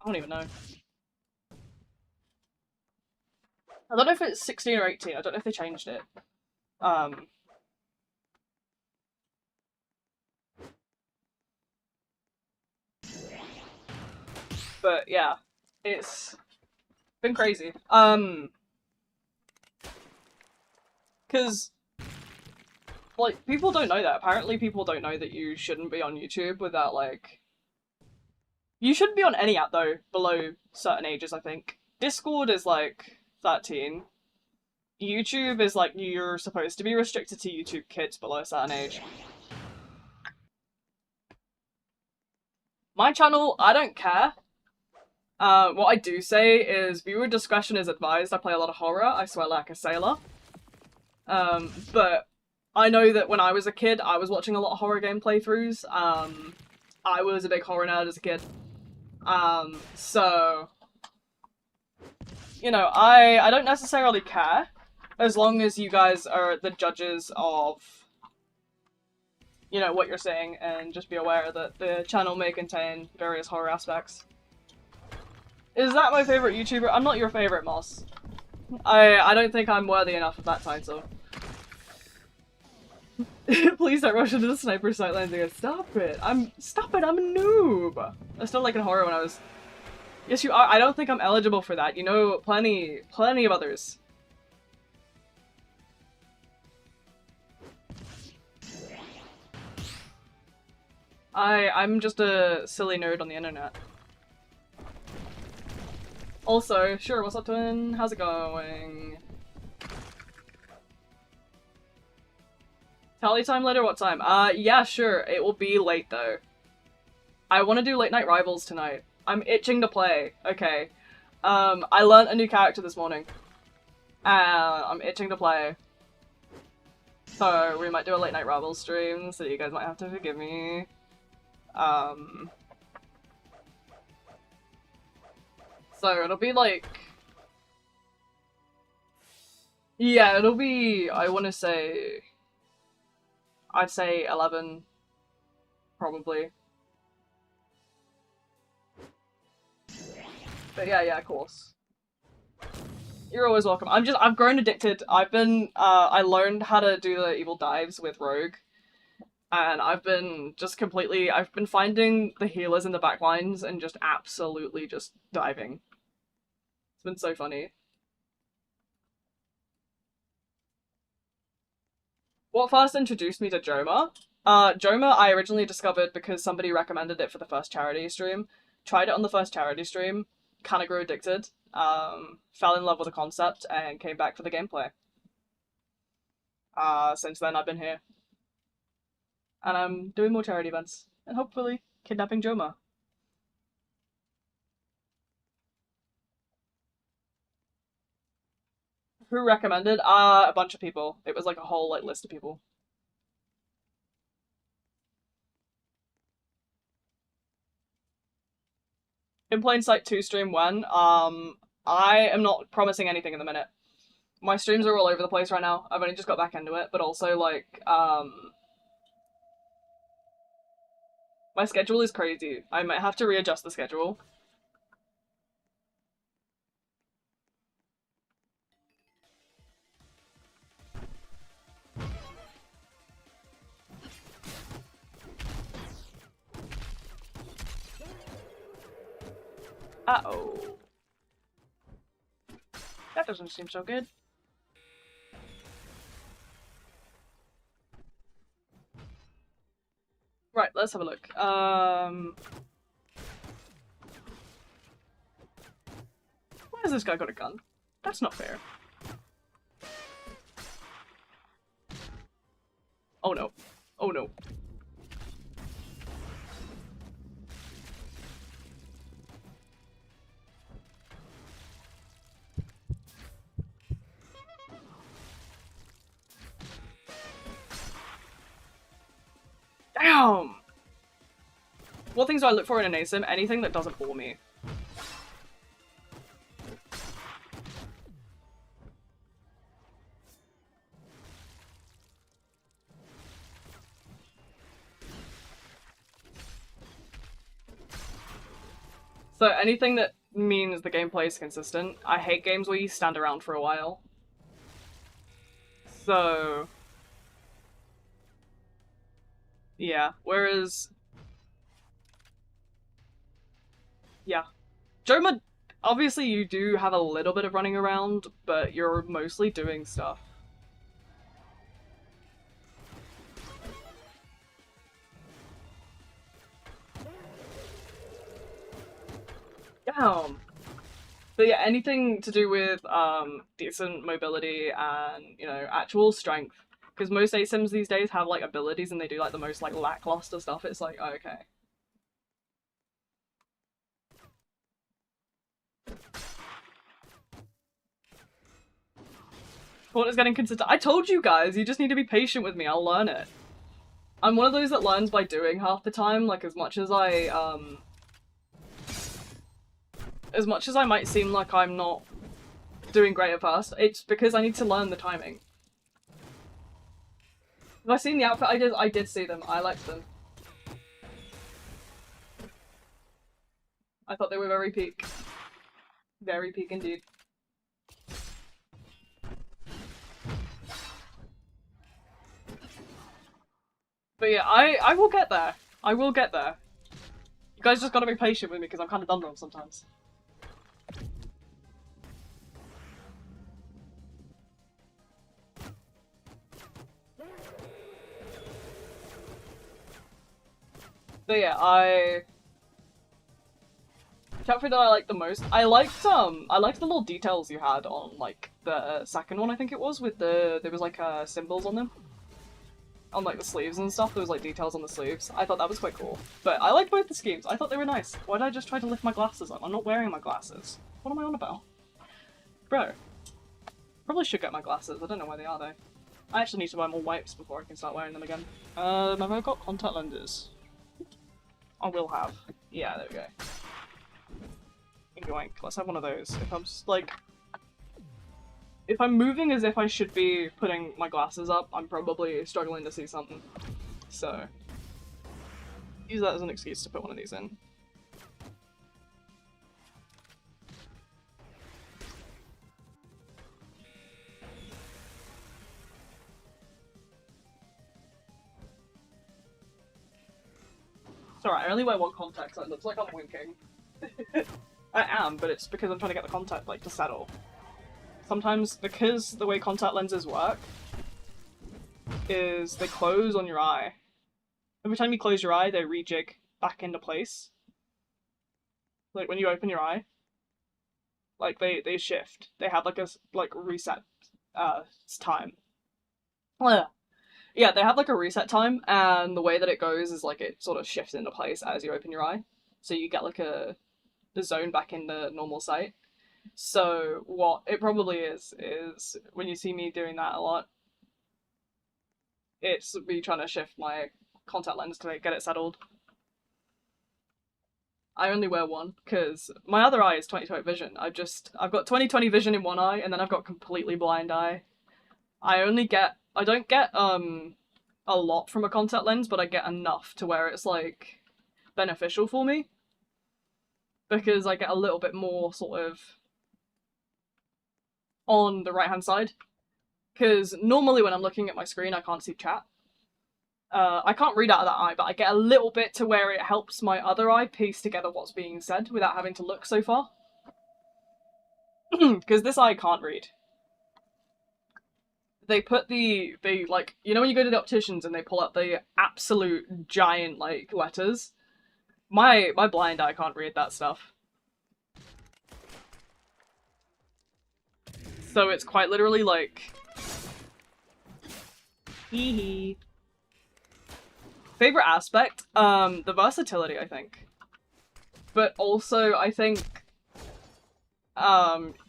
Speaker 1: I don't even know. I don't know if it's 16 or 18, I don't know if they changed it. But yeah, it's been crazy. Because like people don't know that. Apparently, people don't know that you shouldn't be on YouTube without like. You shouldn't be on any app though below certain ages. I think Discord is like 13. YouTube is like you're supposed to be restricted to YouTube Kids below a certain age. My channel, I don't care. What I do say is viewer discretion is advised. I play a lot of horror. I swear like a sailor. But I know that when I was a kid, I was watching a lot of horror game playthroughs. I was a big horror nerd as a kid. So you know, I don't necessarily care as long as you guys are the judges of, you know, what you're saying, and just be aware that the channel may contain various horror aspects. Is that my favorite YouTuber? I'm not your favorite, Moss. I don't think I'm worthy enough of that title. Please don't rush into the sniper sight lines again. Stop it! I'm a noob! I still like in horror when I was... Yes, you are. I don't think I'm eligible for that. You know, plenty of others. I'm just a silly nerd on the internet. Also, sure, what's up, twin? How's it going? Tally time later? What time? Yeah, sure. It will be late, though. I want to do late night rivals tonight. I'm itching to play. Okay. I learned a new character this morning. I'm itching to play. So, we might do a late night rivals stream, so you guys might have to forgive me. So it'll be like... Yeah, it'll be, I want to say... I'd say 11. Probably. But yeah, of course. You're always welcome. I've grown addicted. I learned how to do the evil dives with Rogue. And I've been finding the healers in the backlines and just absolutely just diving. It's been so funny. What first introduced me to JOMA? JOMA I originally discovered because somebody recommended it for the first charity stream. Tried it on the first charity stream, kinda grew addicted, fell in love with the concept, and came back for the gameplay. Since then I've been here. And I'm doing more charity events, and hopefully kidnapping JOMA. Who recommended? A bunch of people. It was like a whole like list of people. In Plain Sight 2 stream when? I am not promising anything in the minute. My streams are all over the place right now. I've only just got back into it, but also like, my schedule is crazy. I might have to readjust the schedule. Uh-oh. That doesn't seem so good. Right, let's have a look. Why has this guy got a gun? That's not fair. Oh no. Oh no. Damn! What things do I look for in an Asymm? Anything that doesn't bore me. So anything that means the gameplay is consistent. I hate games where you stand around for a while. So... yeah, whereas... yeah. JOMA, obviously you do have a little bit of running around, but you're mostly doing stuff. Damn. But yeah, anything to do with decent mobility and, you know, actual strength. Because most Asymms these days have like abilities and they do like the most like lackluster stuff. It's like, oh, okay. What is getting consistent? I told you guys, you just need to be patient with me. I'll learn it. I'm one of those that learns by doing half the time. Like as much as I might seem like I'm not doing great at first, it's because I need to learn the timing. Have I seen the outfit? I did see them. I liked them. I thought they were very peak. Very peak indeed. But yeah, I will get there. I will get there. You guys just gotta be patient with me because I'm kind of dumb sometimes. But yeah, chapter that I liked the most. I liked the little details you had on like the second one, I think it was, with there was like symbols on them. On like the sleeves and stuff, there was like details on the sleeves. I thought that was quite cool. But I liked both the schemes. I thought they were nice. Why did I just try to lift my glasses up? I'm not wearing my glasses. What am I on about? Bro. Probably should get my glasses. I don't know where they are though. I actually need to buy more wipes before I can start wearing them again. Have I got contact lenses? I will have. Yeah, there we go. Yoink. Let's have one of those. If I'm just like... If I'm moving as if I should be putting my glasses up, I'm probably struggling to see something. So... use that as an excuse to put one of these in. It's alright, I only wear one contact, so it looks like I'm winking. I am, but it's because I'm trying to get the contact like to settle. Sometimes, because the way contact lenses work is they close on your eye. Every time you close your eye, they rejig back into place. Like when you open your eye, like they shift. They have like a reset time. Yeah, they have like a reset time, and the way that it goes is like it sort of shifts into place as you open your eye. So you get like the zone back into normal sight. So what it probably is when you see me doing that a lot, it's me trying to shift my contact lens to get it settled. I only wear one because my other eye is 20/20 vision. I've got 20/20 vision in one eye, and then I've got completely blind eye. I don't get a lot from a contact lens, but I get enough to where it's like beneficial for me. Because I get a little bit more sort of on the right hand side. Because normally when I'm looking at my screen I can't see chat. I can't read out of that eye, but I get a little bit to where it helps my other eye piece together what's being said without having to look so far. Because this eye can't read. They put like, you know when you go to the opticians and they pull up the absolute giant, like, letters? My blind eye can't read that stuff. So it's quite literally like... hee hee. Favorite aspect? The versatility, I think. But also, I think...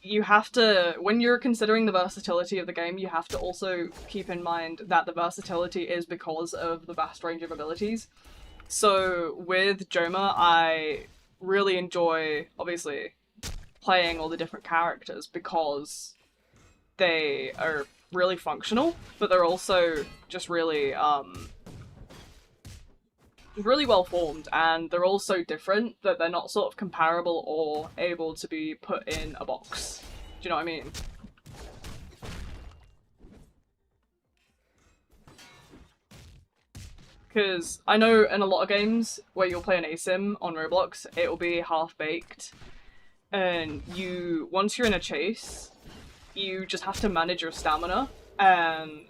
Speaker 1: you have to, when you're considering the versatility of the game, you have to also keep in mind that the versatility is because of the vast range of abilities. So with JOMA, I really enjoy, obviously, playing all the different characters because they are really functional, but they're also just really well formed, and they're all so different that they're not sort of comparable or able to be put in a box. Do you know what I mean? Because I know in a lot of games where you'll play an Asymm on Roblox, it will be half-baked. and once you're in a chase, you just have to manage your stamina, and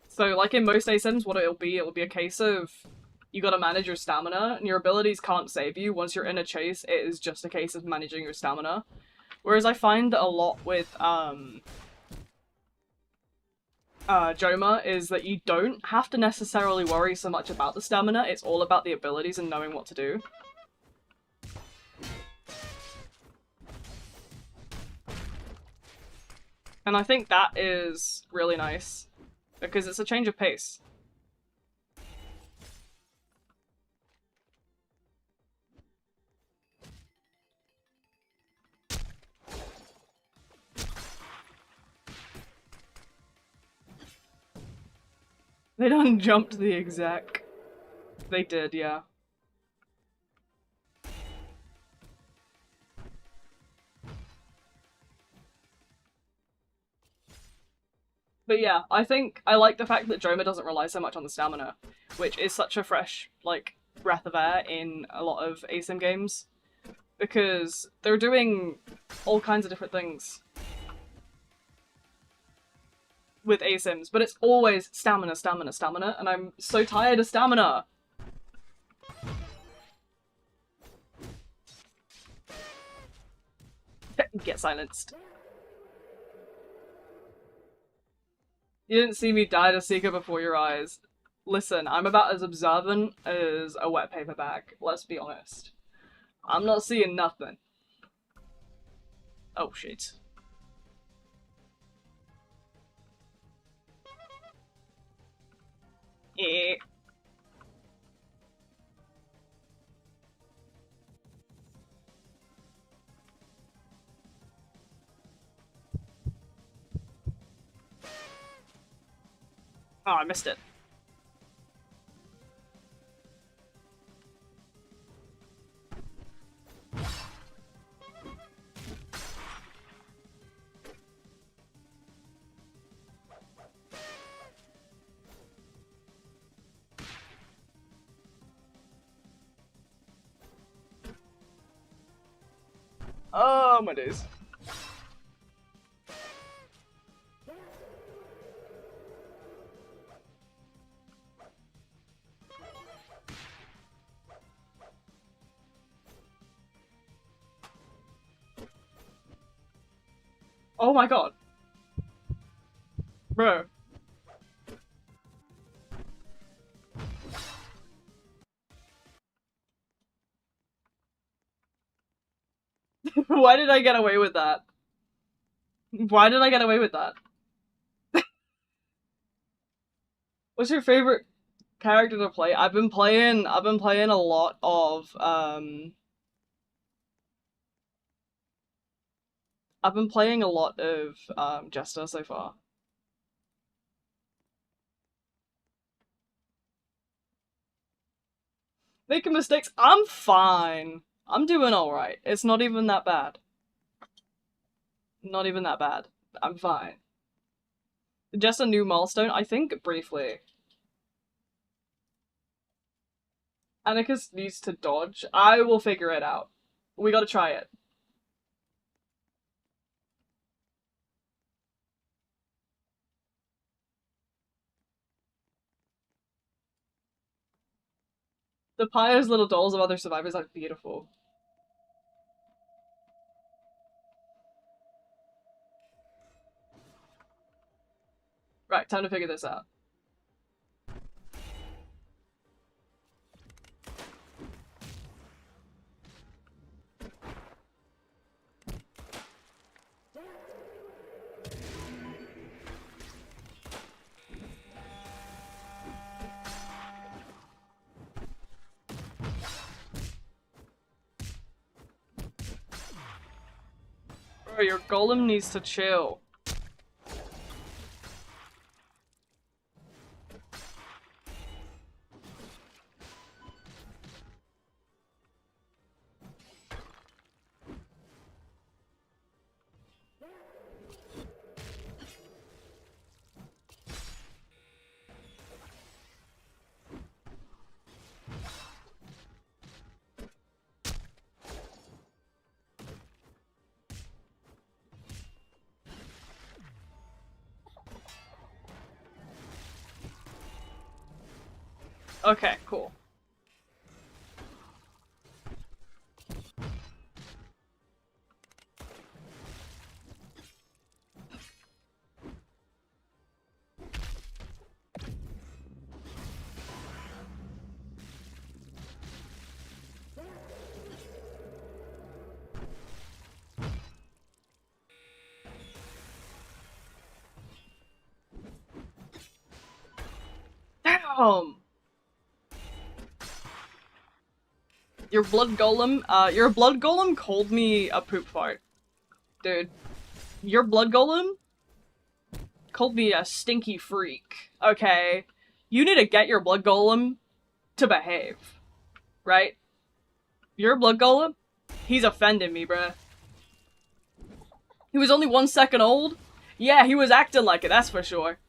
Speaker 1: so like in most Asymms, what it'll be a case of you gotta manage your stamina, and your abilities can't save you. Once you're in a chase, it is just a case of managing your stamina. Whereas I find that a lot with JOMA is that you don't have to necessarily worry so much about the stamina, it's all about the abilities and knowing what to do. And I think that is really nice, because it's a change of pace. They done jumped the exec. They did, yeah. But yeah, I think I like the fact that JOMA doesn't rely so much on the stamina, which is such a fresh, like, breath of air in a lot of Asymm games, because they're doing all kinds of different things with Asymms, but it's always stamina, stamina, stamina, and I'm so tired of stamina! Get silenced. You didn't see me die to Seeker before your eyes. Listen, I'm about as observant as a wet paper bag, let's be honest. I'm not seeing nothing. Oh shit. Eh. Oh, I missed it. Oh my days. Oh my god. Bro. Why did I get away with that? Why did I get away with that? What's your favorite character to play? I've been playing a lot of Jester so far. Making mistakes? I'm fine. I'm doing alright. It's not even that bad. Not even that bad. I'm fine. Just a new milestone? I think briefly. Anarchist needs to dodge. I will figure it out. We gotta try it. The pyre's little dolls of other survivors are beautiful. Right, time to figure this out. Bro, your golem needs to chill. Okay, cool. Damn! Your blood golem called me a poop fart. Dude. Your blood golem called me a stinky freak. Okay? You need to get your blood golem to behave. Right? Your blood golem? He's offending me, bruh. He was only 1 second old? Yeah, he was acting like it, that's for sure.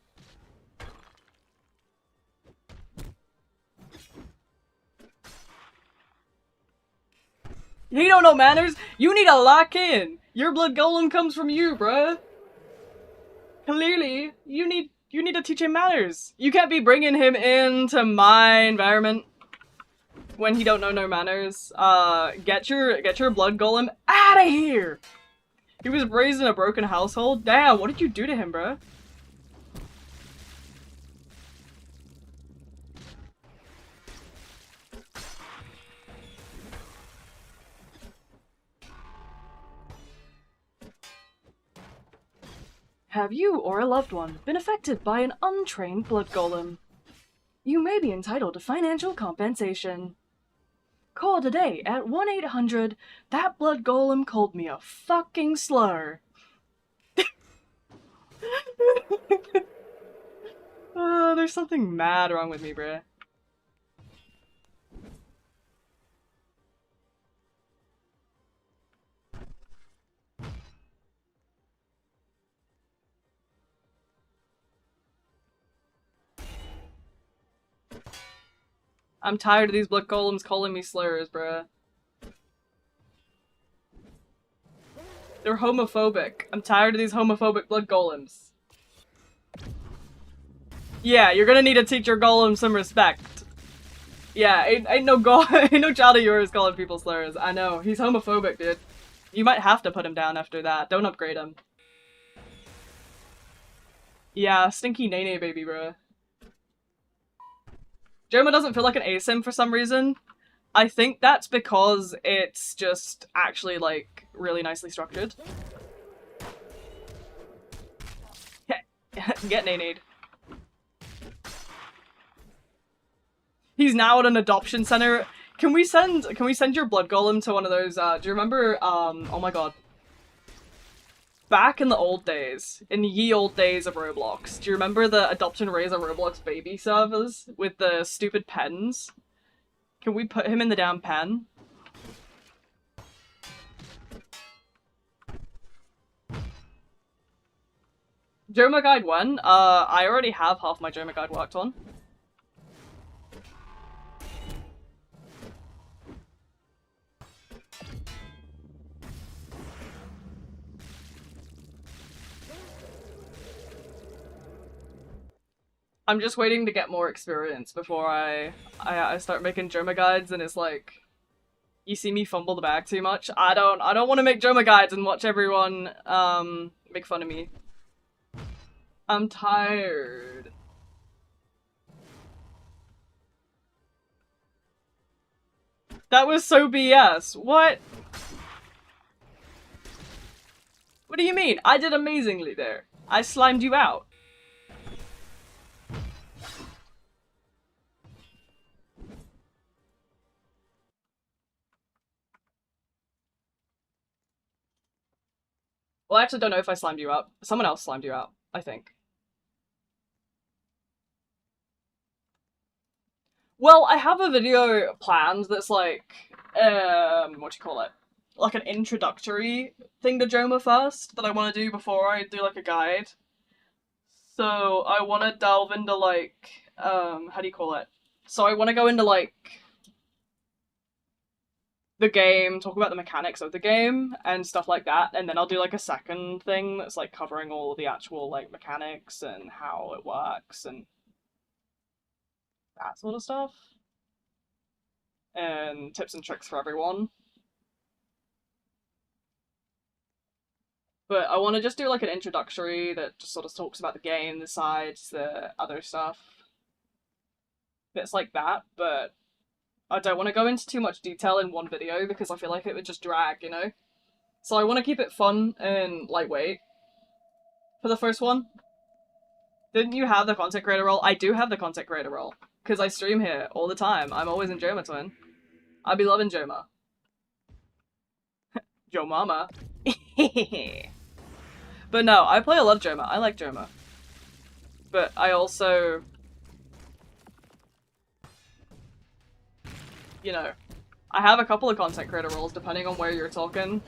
Speaker 1: He don't know manners. You need to lock in. Your blood golem comes from you, bruh. Clearly, you need to teach him manners. You can't be bringing him into my environment when he don't know no manners. Get your blood golem out of here. He was raised in a broken household. Damn, what did you do to him, bruh? Have you or a loved one been affected by an untrained blood golem? You may be entitled to financial compensation. Call today at 1-800 That Blood Golem Called Me a Fucking Slur. There's something mad wrong with me, bruh. I'm tired of these blood golems calling me slurs, bruh. They're homophobic. I'm tired of these homophobic blood golems. Yeah, you're gonna need to teach your golem some respect. Yeah, ain't no child of yours calling people slurs. I know, he's homophobic, dude. You might have to put him down after that. Don't upgrade him. Yeah, stinky nene baby, bruh. JOMA doesn't feel like an Asymm for some reason. I think that's because it's just actually, like, really nicely structured. Get nene'd. He's now at an adoption center. Can we send your blood golem to one of those, do you remember, oh my god. Back in the old days, in the ye old days of Roblox, do you remember the Adopt and Raise a Roblox baby servers with the stupid pens? Can we put him in the damn pen? JOMA guide when? I already have half my JOMA guide worked on. I'm just waiting to get more experience before I start making JOMA guides, and it's like, you see me fumble the bag too much. I don't want to make JOMA guides and watch everyone make fun of me. I'm tired. That was so BS. What? What do you mean? I did amazingly there. I slimed you out. Well, I actually don't know if I slimed you out. Someone else slimed you out, I think. Well, I have a video planned that's like, what do you call it? Like an introductory thing to JOMA first that I want to do before I do like a guide. So I want to delve into like, how do you call it? So I want to go into like the game, talk about the mechanics of the game and stuff like that, and then I'll do like a second thing that's like covering all of the actual like mechanics and how it works and that sort of stuff. And tips and tricks for everyone. But I want to just do like an introductory that just sort of talks about the game, the sides, the other stuff. Bits like that, but I don't want to go into too much detail in one video because I feel like it would just drag, you know? So I want to keep it fun and lightweight for the first one. Didn't you have the content creator role? I do have the content creator role because I stream here all the time. I'm always in JOMA, twin. I be loving JOMA. Yo mama. But no, I play a lot of JOMA. I like JOMA. But I also, you know, I have a couple of content creator roles depending on where you're talking.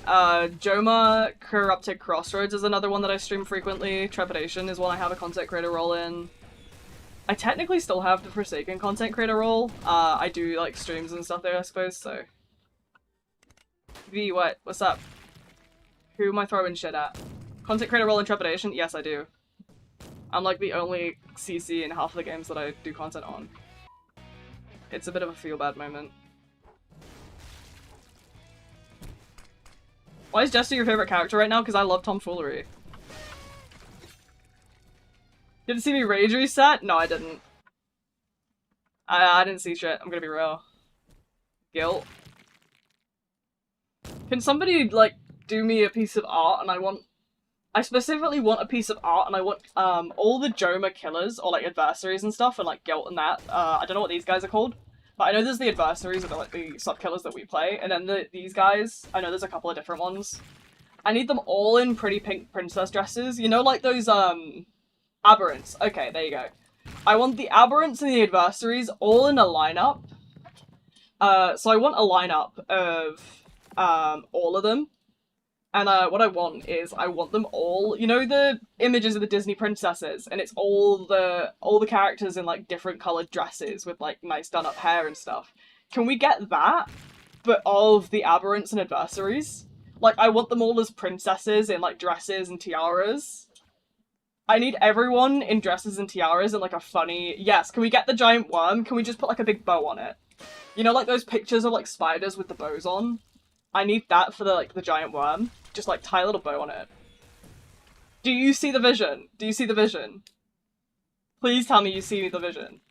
Speaker 1: JOMA Corrupted Crossroads is another one that I stream frequently. Trepidation is one I have a content creator role in. I technically still have the Forsaken content creator role. I do like streams and stuff there, I suppose, so. V, what? What's up? Who am I throwing shit at? Content creator role in Trepidation? Yes, I do. I'm like the only CC in half of the games that I do content on. It's a bit of a feel-bad moment. Why is Jester your favorite character right now? Because I love tomfoolery. Didn't see me rage reset? No, I didn't. I didn't see shit. I'm gonna be real. Guilt. Can somebody, like, do me a piece of art and I specifically want a piece of art and I want, all the JOMA killers, or, like, adversaries and stuff, and, like, Guilt and that. I don't know what these guys are called. But I know there's the adversaries, that are like the sub-killers that we play, and then these guys, I know there's a couple of different ones. I need them all in pretty pink princess dresses. You know, like those, aberrants. Okay, there you go. I want the aberrants and the adversaries all in a lineup. So I want a lineup of, all of them. And, what I want is, I want them all, you know the images of the Disney princesses, and it's all the characters in, like, different coloured dresses with, like, nice done-up hair and stuff. Can we get that, but of the aberrants and adversaries? Like, I want them all as princesses in, like, dresses and tiaras. I need everyone in dresses and tiaras and, like, a funny... Yes, can we get the giant worm? Can we just put, like, a big bow on it? You know, like, those pictures of, like, spiders with the bows on? I need that for the giant worm. Just, like, tie a little bow on it. Do you see the vision? Do you see the vision? Please tell me you see the vision.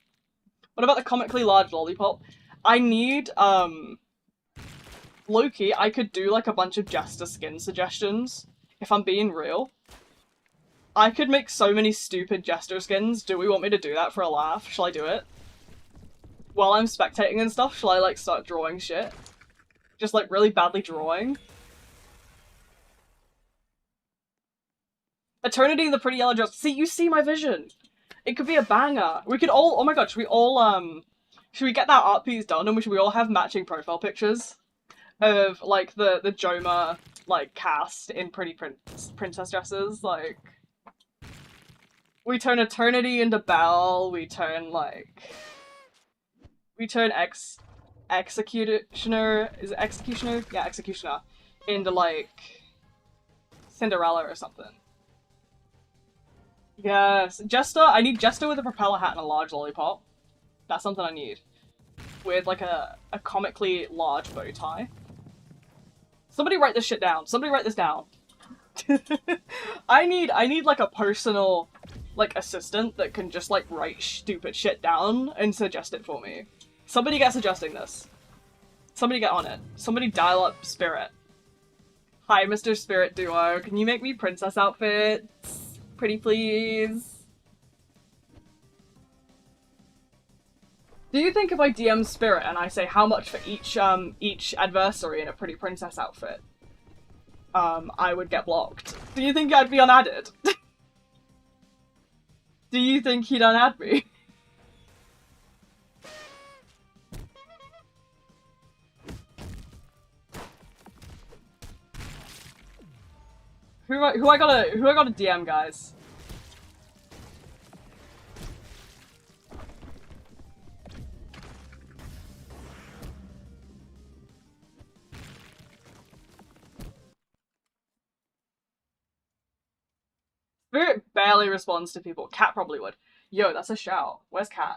Speaker 1: What about the comically large lollipop? I need, low-key, I could do, like, a bunch of Jester skin suggestions, if I'm being real. I could make so many stupid Jester skins. Do we want me to do that for a laugh? Shall I do it? While I'm spectating and stuff, shall I, like, start drawing shit? Just, like, really badly drawing? Eternity, the pretty yellow dress. See, you see my vision. It could be a banger. We could all, oh my god, should we get that art piece done and should we all have matching profile pictures of, like, the JOMA, like, cast in pretty princess dresses, like... We turn Eternity into Belle, we turn, like... We turn Executioner, is it Executioner? Yeah, Executioner. Into, like... Cinderella or something. Yes, Jester. I need Jester with a propeller hat and a large lollipop. That's something I need. With, like, a comically large bow tie. Somebody write this shit down. Somebody write this down. I need, like, a personal, like, assistant that can just, like, write stupid shit down and suggest it for me. Somebody get suggesting this. Somebody get on it. Somebody dial up Spirit. Hi, Mr. Spirit Duo. Can you make me princess outfits? Pretty please. Do you think if I DM Spirit and I say how much for each adversary in a pretty princess outfit, I would get blocked? Do you think I'd be unadded? Do you think he'd unadd me? Who I gotta DM, guys? Spirit barely responds to people. Cat probably would. Yo, that's a shout. Where's Cat?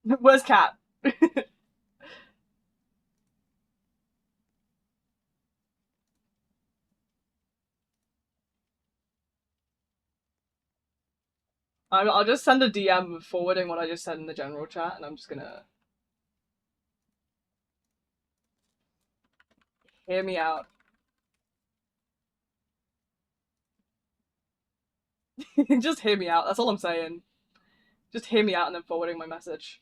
Speaker 1: Where's Cat? I'll just send a DM forwarding what I just said in the general chat, and I'm just gonna... Hear me out. Just hear me out, that's all I'm saying. Just hear me out and then forwarding my message.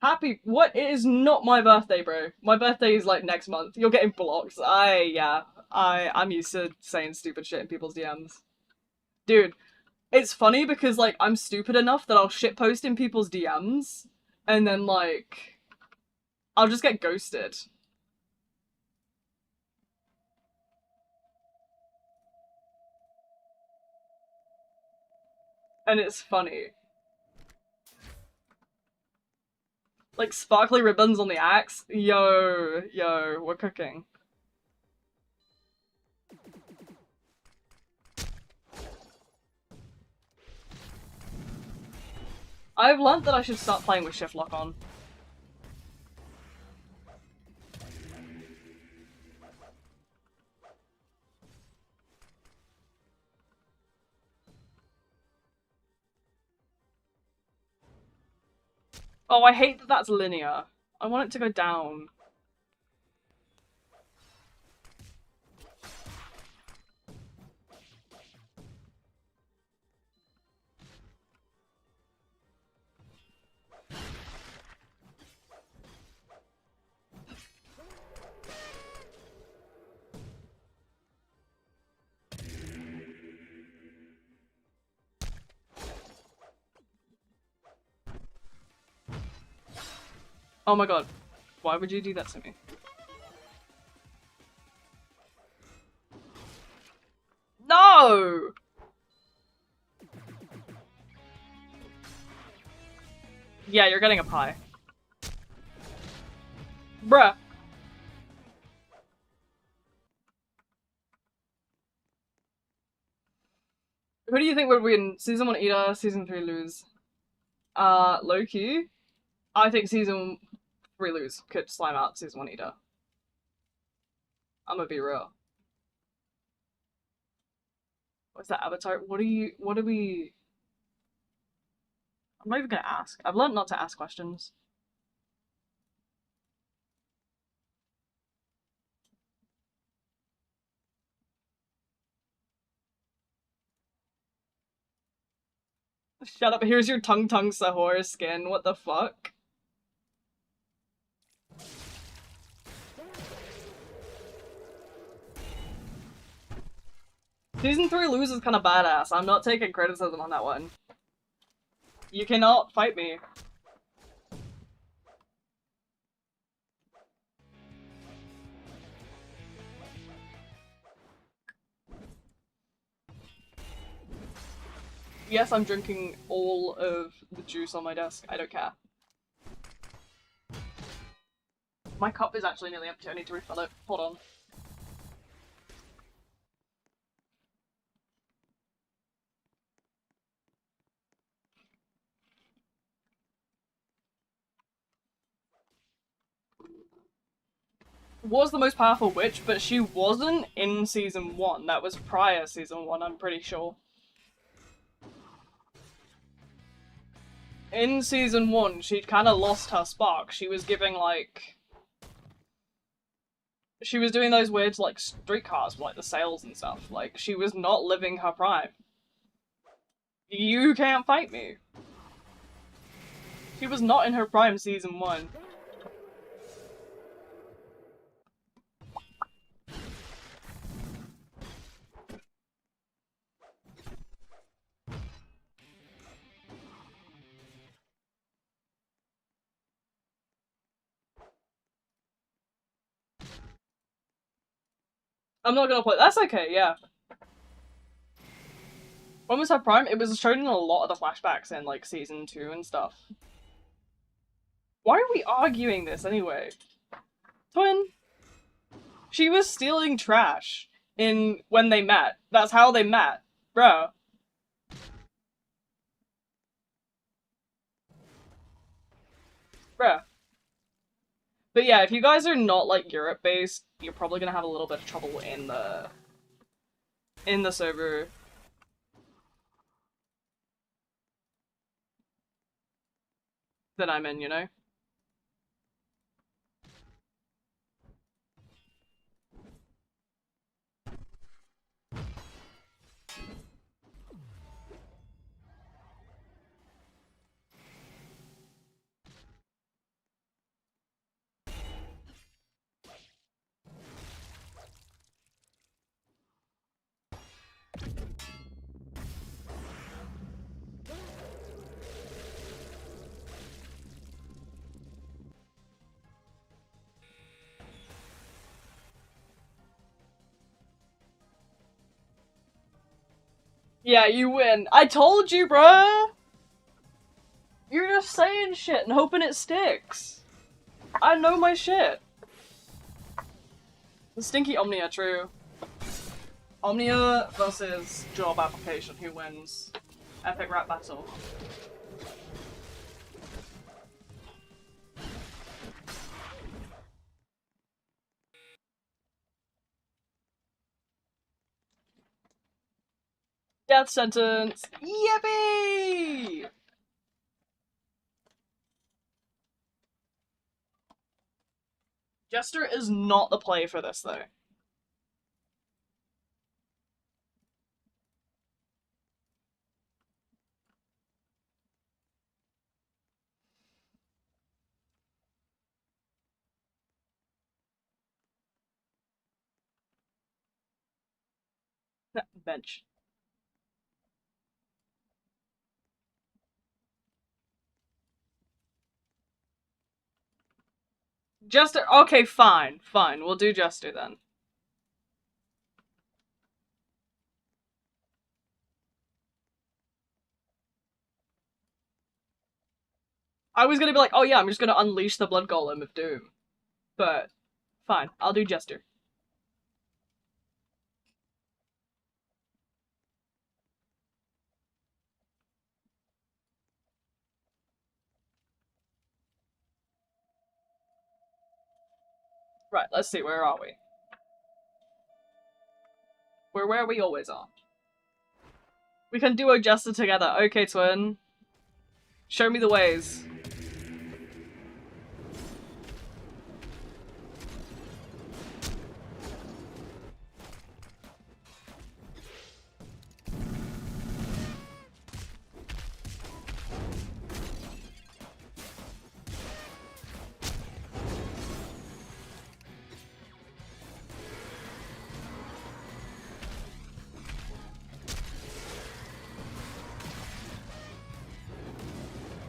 Speaker 1: Happy... What? It is not my birthday, bro. My birthday is like next month. You're getting blocked. I'm used to saying stupid shit in people's DMs. Dude, it's funny because, like, I'm stupid enough that I'll shitpost in people's DMs, and then, like, I'll just get ghosted. And it's funny. Like, sparkly ribbons on the axe? Yo, we're cooking. I've learned that I should start playing with shift lock on. Oh, I hate that that's linear. I want it to go down. Oh my god. Why would you do that to me? No! Yeah, you're getting a pie. Bruh. Who do you think would win? Season 1 Eater, Season 3 lose? Loki. I think Season 3 lose. Could slime out Season 1 Eater. I'm gonna be real. What's that avatar? What do we... I'm not even gonna ask. I've learned not to ask questions. Shut up, here's your Tung Tung Sahur skin, what the fuck? Season 3 lose is kinda badass, I'm not taking criticism on that one. You cannot fight me. Yes, I'm drinking all of the juice on my desk, I don't care. My cup is actually nearly empty, I need to refill it. Hold on. Was the most powerful witch, but she wasn't in Season 1. That was prior Season 1, I'm pretty sure. In Season 1, she'd kinda lost her spark. She was giving, like... She was doing those weird, like, streetcars with, like, the sails and stuff. Like, she was not living her prime. You can't fight me. She was not in her prime Season 1. I'm not gonna play- that's okay, yeah. When was her prime? It was shown in a lot of the flashbacks in, like, Season 2 and stuff. Why are we arguing this, anyway? Twin? She was stealing trash in when they met. That's how they met. Bro. Bruh. But yeah, if you guys are not like Europe based, you're probably gonna have a little bit of trouble in the server. That I'm in, you know? Yeah, you win. I told you, bruh! You're just saying shit and hoping it sticks. I know my shit. The stinky Omnia, true. Omnia versus job application, who wins? Epic rap battle. Death sentence! Yippee! Jester is not the play for this, though. Bench. Jester, okay, fine, fine, we'll do Jester then. I was gonna be like, oh yeah, I'm just gonna unleash the Blood Golem of Doom. But, fine, I'll do Jester. Right, let's see, where are we? We're where we always are. We can duo Jester together. Okay, twin. Show me the ways.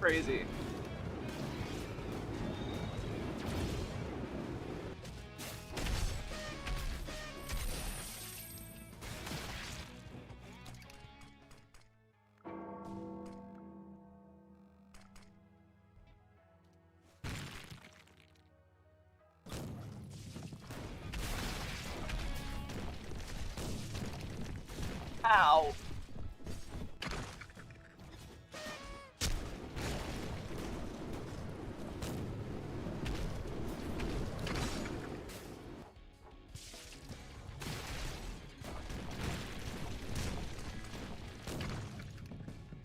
Speaker 1: Crazy. Ow.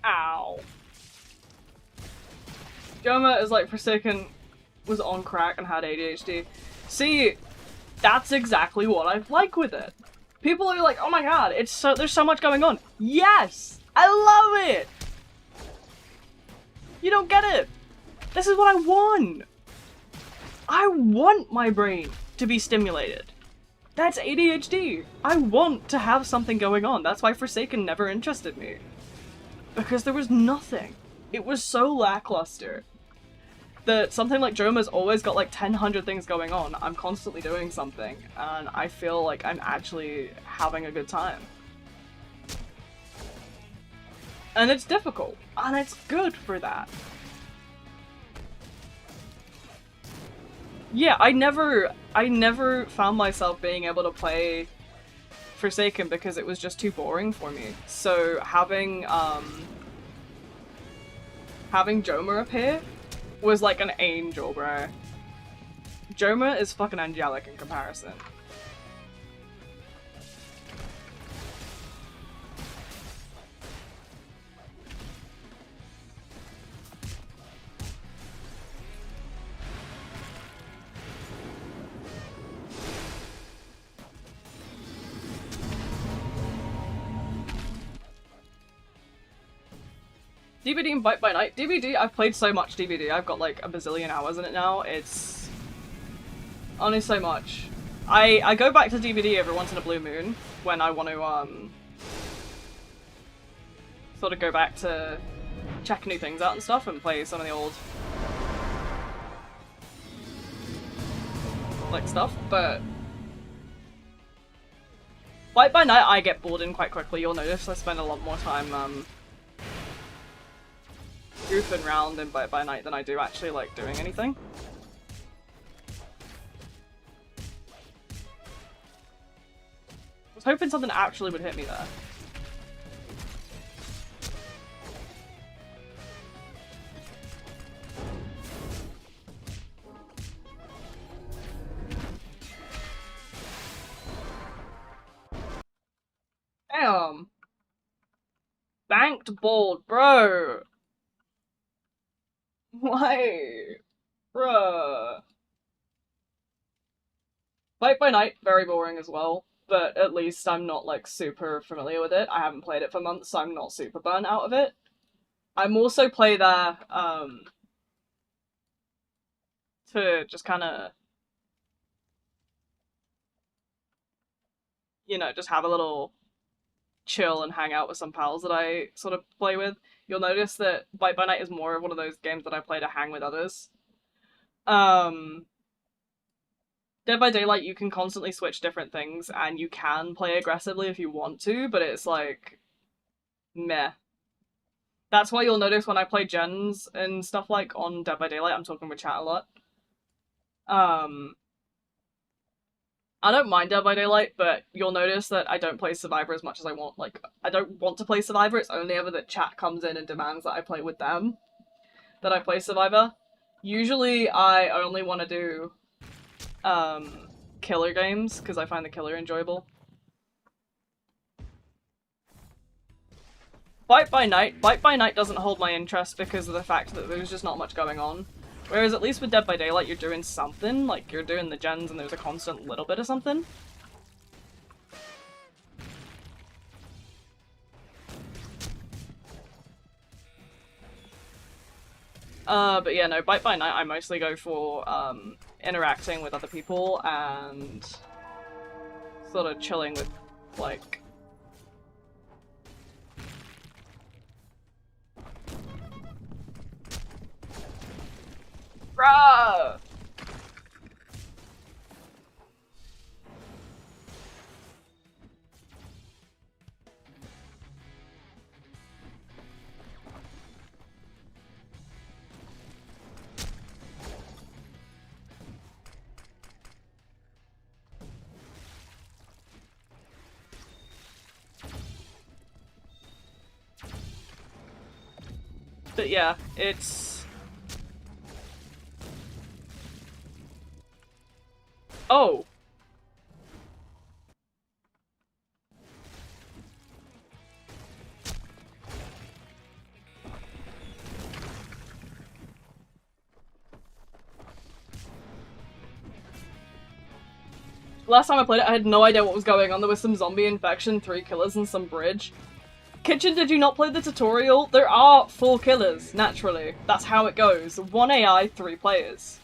Speaker 1: Ow. JOMA is like Forsaken was on crack and had ADHD. See, that's exactly what I like with it. People are like, oh my god, there's so much going on. Yes! I love it! You don't get it! This is what I want! I want my brain to be stimulated. That's ADHD. I want to have something going on. That's why Forsaken never interested me. Because there was nothing. It was so lackluster that something like JOMA's always got like 100 things going on. I'm constantly doing something, and I feel like I'm actually having a good time. And it's difficult, and it's good for that. Yeah, I never found myself being able to play Forsaken because it was just too boring for me. So having JOMA appear was like an angel, bro. JOMA is fucking angelic in comparison. DBD and Bite by Night. DBD, I've played so much DBD. I've got like a bazillion hours in it now. It's only so much. I go back to DBD every once in a blue moon when I want to sort of go back to check new things out and stuff and play some of the old like stuff, but Bite by Night I get bored in quite quickly. You'll notice I spend a lot more time goofing around in Bite by Night than I do actually like doing anything. I was hoping something actually would hit me there. Damn. Banked bold, bro. Why? Bruh. Bite by Night, very boring as well, but at least I'm not like super familiar with it. I haven't played it for months, so I'm not super burnt out of it. I'm also play there, to just kinda, you know, just have a little chill and hang out with some pals that I sort of play with. You'll notice that Bite by Night is more of one of those games that I play to hang with others. Dead by Daylight, you can constantly switch different things, and you can play aggressively if you want to, but it's like, meh. That's why you'll notice when I play gens and stuff like on Dead by Daylight, I'm talking with chat a lot. I don't mind Dead by Daylight, but you'll notice that I don't play Survivor as much as I want. Like, I don't want to play Survivor, it's only ever that chat comes in and demands that I play with them that I play Survivor. Usually I only want to do killer games, because I find the killer enjoyable. Bite by Night doesn't hold my interest because of the fact that there's just not much going on. Whereas at least with Dead by Daylight, you're doing something, like you're doing the gens and there's a constant little bit of something. But yeah, no, Bite by Night I mostly go for, interacting with other people and sort of chilling with, like, bruh! But yeah, it's... Oh! Last time I played it, I had no idea what was going on. There was some zombie infection, 3 killers, and some bridge. Kitchen, did you not play the tutorial? There are 4 killers, naturally. That's how it goes. 1 AI, 3 players.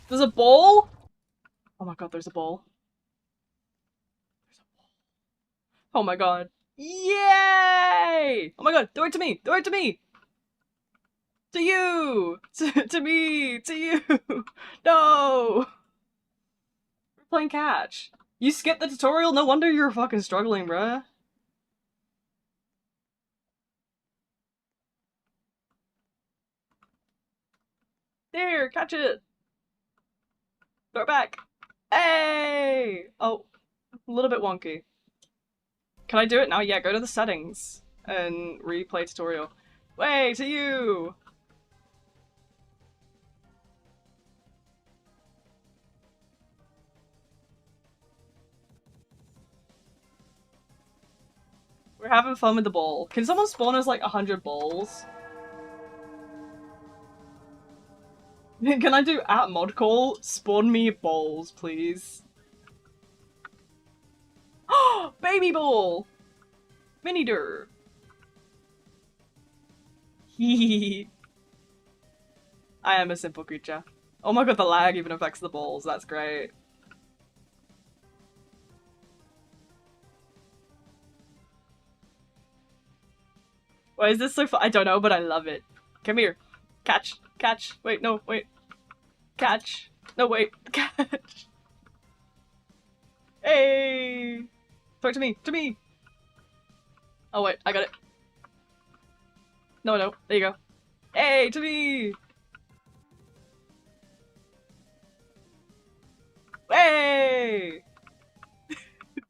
Speaker 1: There's a ball? Oh my god, there's a ball. There's a ball. Oh my god. Yay! Oh my god, throw it to me! Throw it to me! To you! To me! To you! No! We're playing catch. You skipped the tutorial? No wonder you're fucking struggling, bruh. There, catch it! Throw it back! Hey! Oh, a little bit wonky. Can I do it now? Yeah, go to the settings and replay tutorial. Way to you! We're having fun with the ball. Can someone spawn us like 100 balls? Can I do at mod call? Spawn me balls, please. Oh, baby ball! Mini dur. Hee. I am a simple creature. Oh my god, the lag even affects the balls. That's great. Why is this so fun? I don't know, but I love it. Come here. Catch. Catch. Wait, no, wait. Catch. No, wait. Catch. Hey! Throw it to me. To me! Oh, wait. I got it. No, no. There you go. Hey! To me! Hey!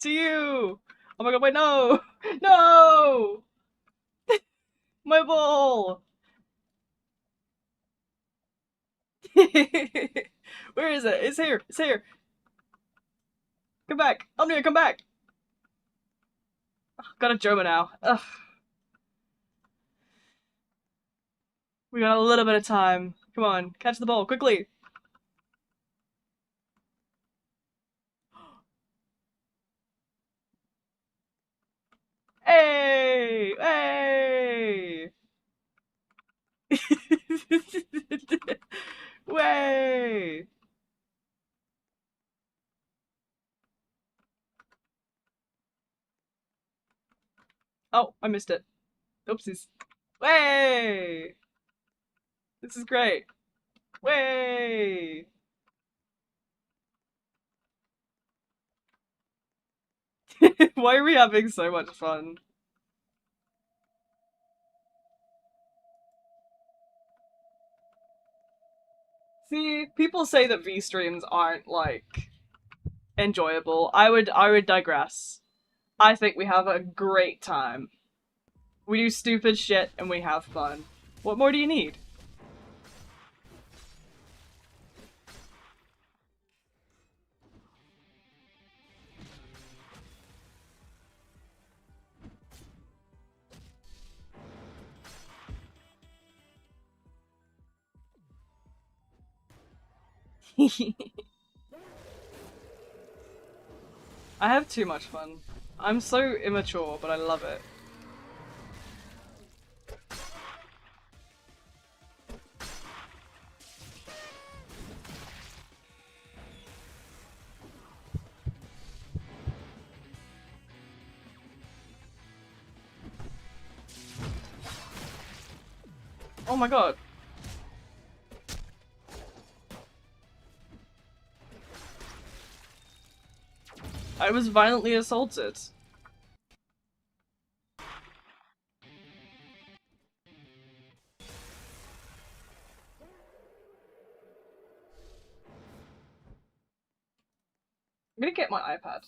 Speaker 1: To you! Oh my god, wait, no! No! My ball! Where is it? It's here. It's here. Come back. Omnia, come back. Got a JOMA now. Ugh. We got a little bit of time. Come on, catch the ball, quickly. Hey! Hey! Way! Oh, I missed it. Oopsies. Way! This is great. Way! Why are we having so much fun? See, people say that V streams aren't like enjoyable. I would digress. I think we have a great time. We do stupid shit and we have fun. What more do you need? I have too much fun. I'm so immature, but I love it. Oh my god. I was violently assaulted. I'm gonna get my iPad.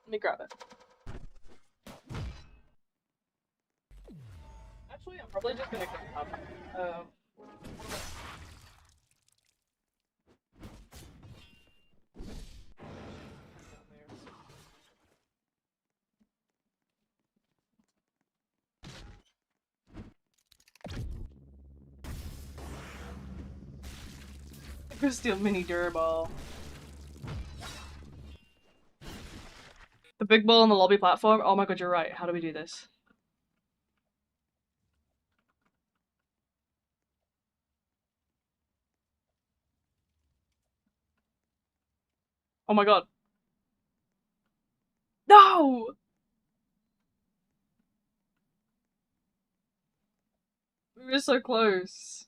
Speaker 1: Let me grab it. Actually, I'm probably just gonna come up. Go steal mini durable. The big ball on the lobby platform? Oh my god, you're right. How do we do this? Oh my god. No! We were so close.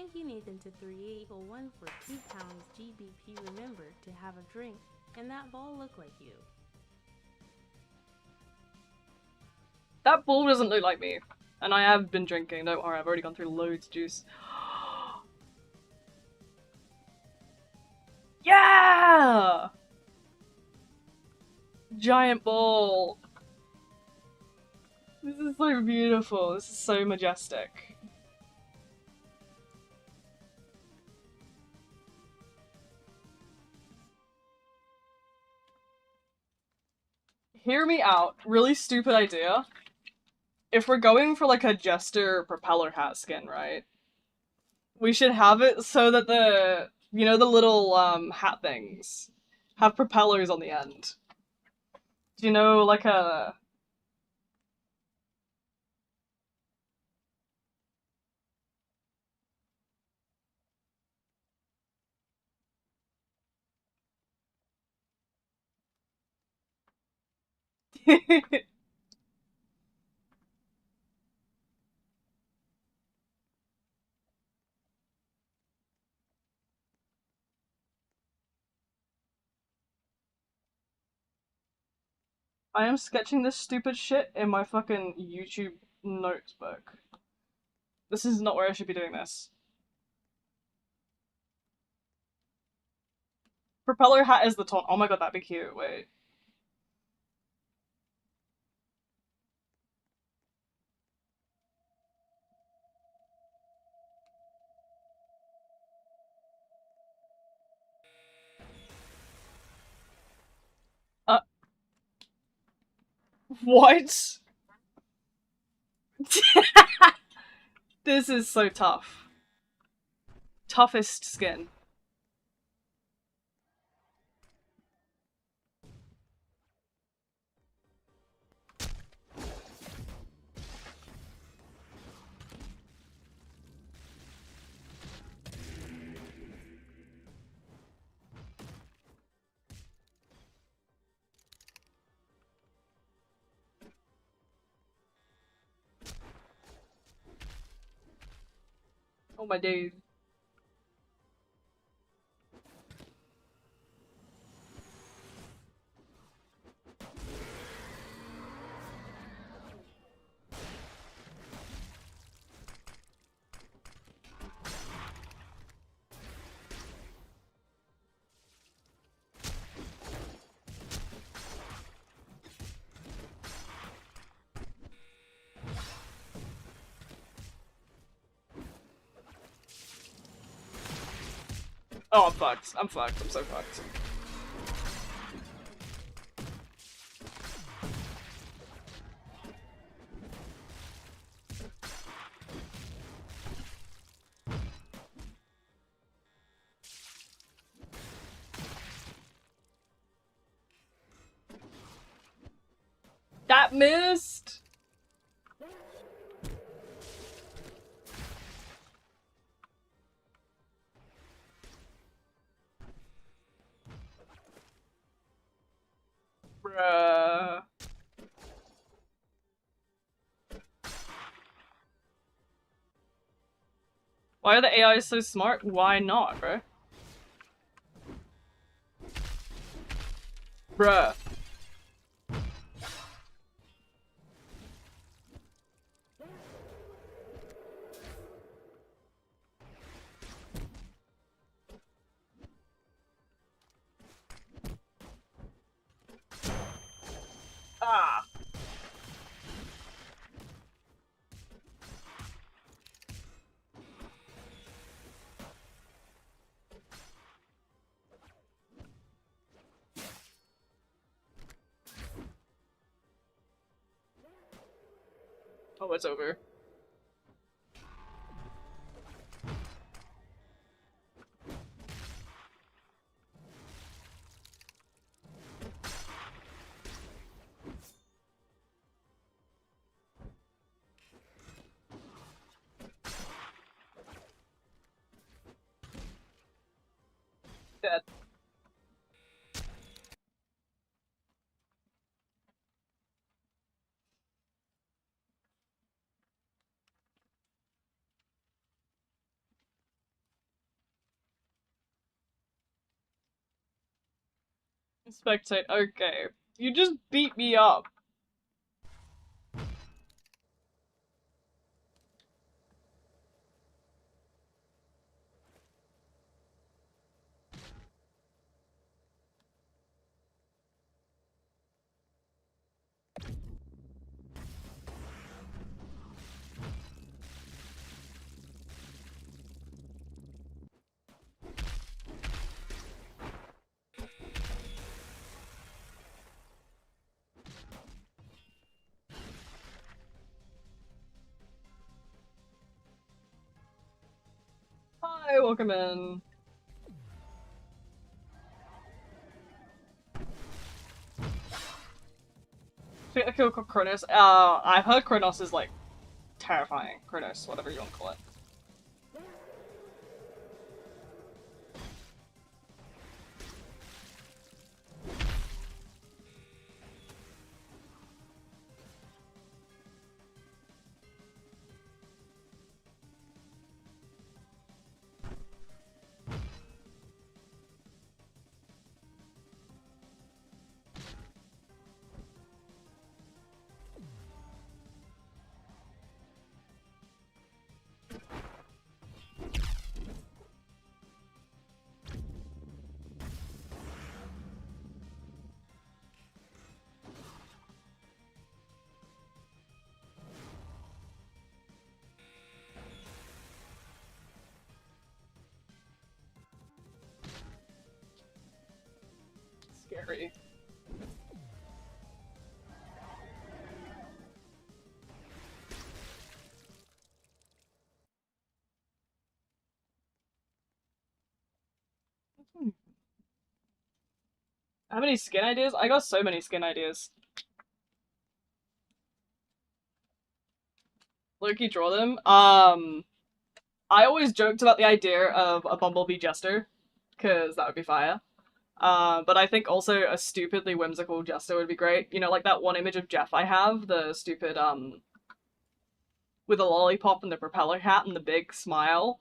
Speaker 2: Thank you, Nathan, to 3801 for £2 GBP. Remember to have a drink, and that ball look like you.
Speaker 1: That ball doesn't look like me. And I have been drinking, don't worry, I've already gone through loads of juice. Yeah! Giant ball. This is so beautiful, this is so majestic. Hear me out, really stupid idea. If we're going for like a jester propeller hat skin, right? We should have it so that the, you know, the little hat things have propellers on the end. Do you know, like a... I am sketching this stupid shit in my fucking YouTube notebook. This is not where I should be doing this. Propeller hat is the taunt. Oh my god, that'd be cute. Wait. Uh. What? This is so tough. Toughest skin. Oh my days. Oh, I'm fucked. I'm fucked. I'm so fucked. That missed! Bruh. Why are the AIs so smart? Why not, bro? Bruh. Ah. Oh, it's over. Dead. Spectate. Okay. You just beat me up. Hi, welcome in. I think I killed Kronos. I've heard Kronos is like terrifying. Kronos, whatever you want to call it. Scary. How many skin ideas? I got so many skin ideas. Loki, draw them. I always joked about the idea of a Bumblebee Jester, because that would be fire. But I think also a stupidly whimsical Jester would be great. You know, like that one image of Jeff I have, the stupid, with a lollipop and the propeller hat and the big smile.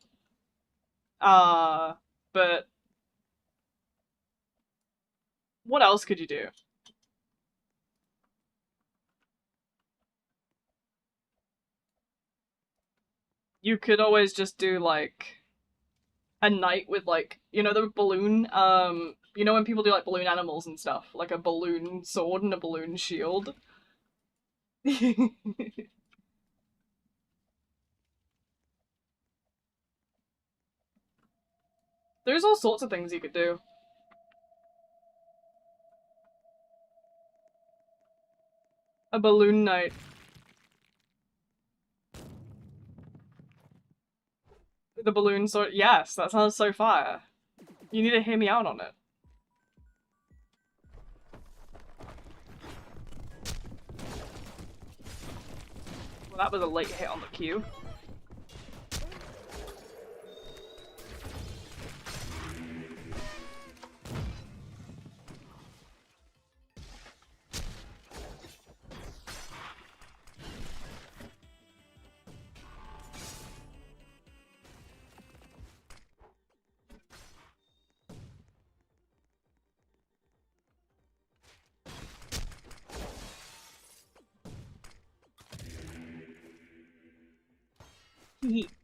Speaker 1: But what else could you do? You could always just do, like, a knight with, like, you know, the balloon, you know when people do, like, balloon animals and stuff? Like a balloon sword and a balloon shield? There's all sorts of things you could do. A balloon knight. The balloon sword. Yes, that sounds so fire. You need to hear me out on it. Well, that was a late hit on the cue.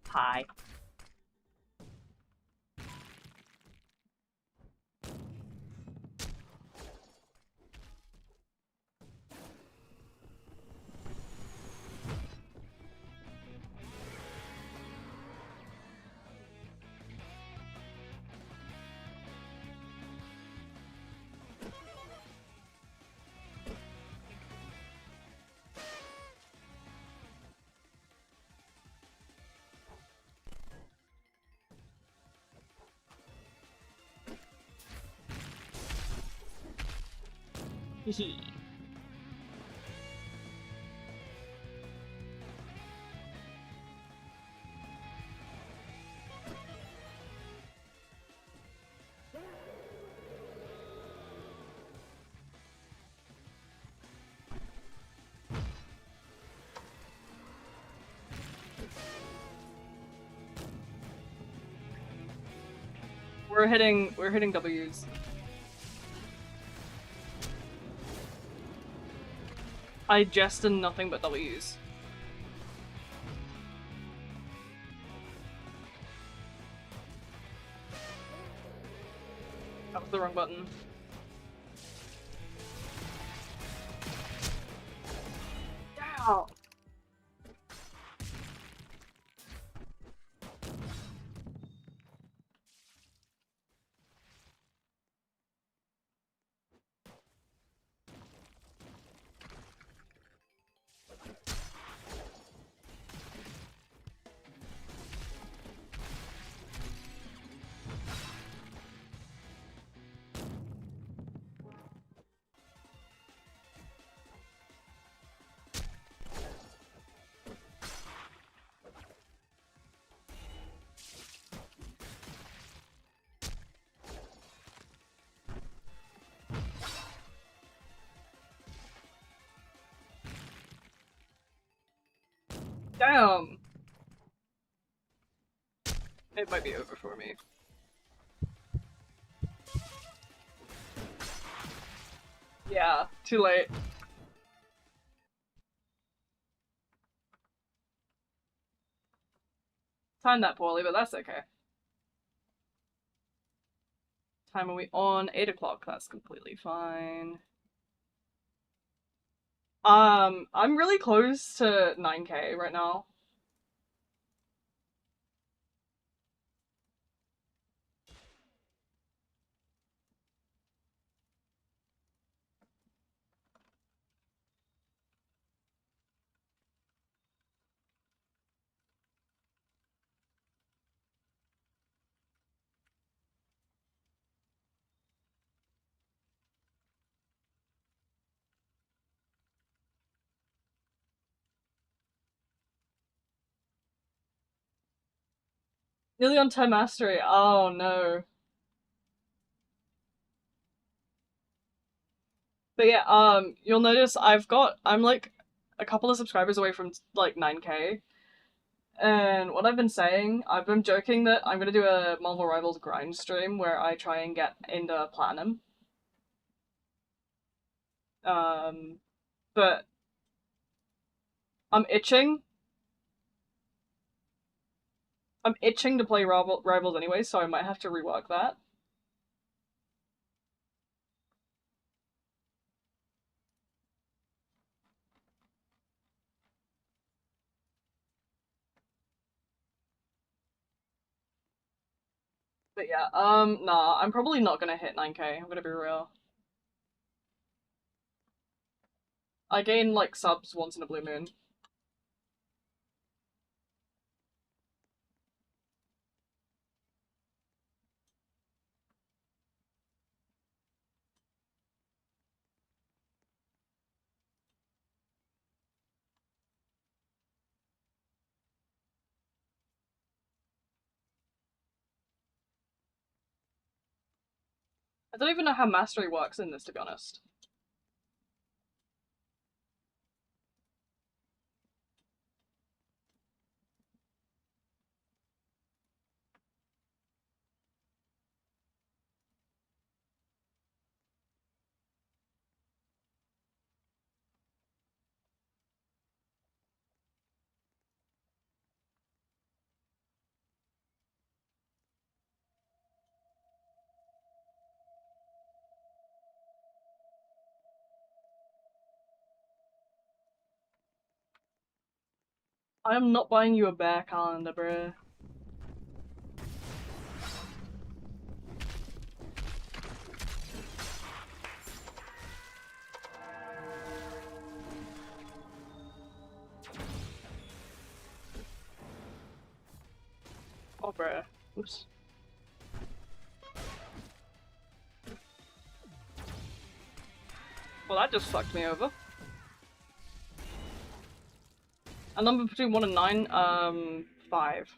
Speaker 1: Hi. We're hitting W's. I jest and nothing but W's. That was the wrong button. Ow. Damn! It might be over for me. Yeah, too late. Timed that poorly, but that's okay. Time are we on? 8 o'clock, that's completely fine. I'm really close to 9k right now. Nearly on 10 mastery. Oh no. But yeah, you'll notice I'm like a couple of subscribers away from like 9k. And what I've been saying, I've been joking that I'm gonna do a Marvel Rivals grind stream where I try and get into platinum. But I'm itching. I'm itching to play Rivals anyway, so I might have to rework that. But yeah, nah, I'm probably not gonna hit 9k, I'm gonna be real. I gain, like, subs once in a blue moon. I don't even know how mastery works in this, to be honest. I am not buying you a bear calendar, bruh. Oh, bruh. Oops. Well, that just fucked me over. A number between 1 and 9, 5.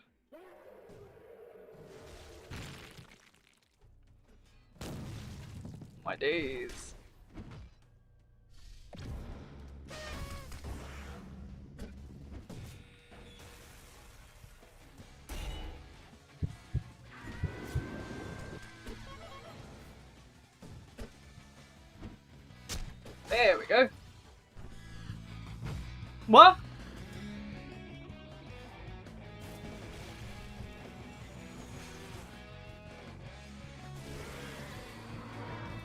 Speaker 1: My days. There we go. What?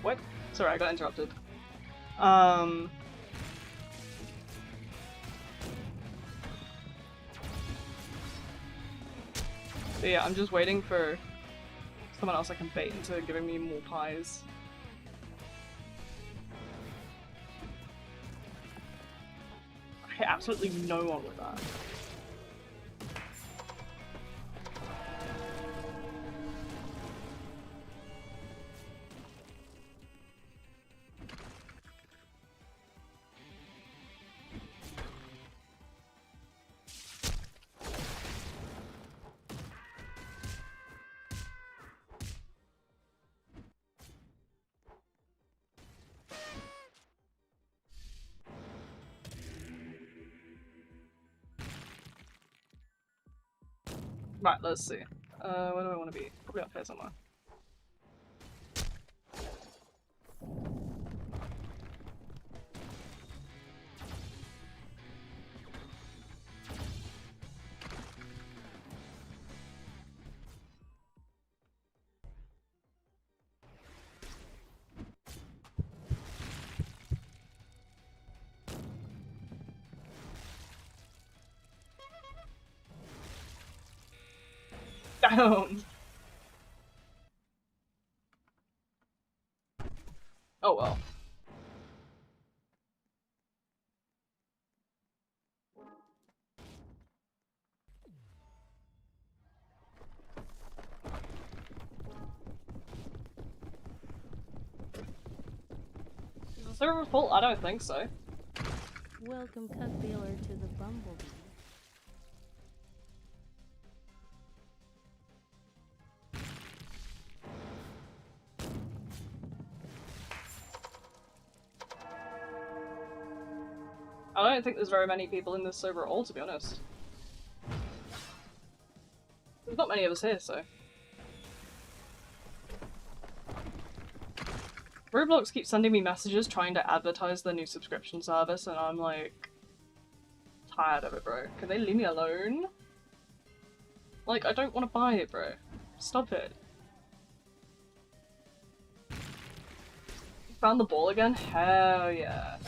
Speaker 1: What? Sorry, I got interrupted. But yeah, I'm just waiting for someone else I can bait into giving me more pies. I hit absolutely no one with that. Right, let's see. Where do I want to be? Probably up here somewhere. Damn! Oh well. Is the server full? I don't think so.
Speaker 2: Welcome, Cuck Baylor, to the Bumblebee.
Speaker 1: I don't think there's very many people in this server at all, to be honest. There's not many of us here, so. Roblox keeps sending me messages trying to advertise their new subscription service, and I'm like, tired of it, bro. Can they leave me alone? Like, I don't want to buy it, bro. Stop it. Found the ball again? Hell yeah.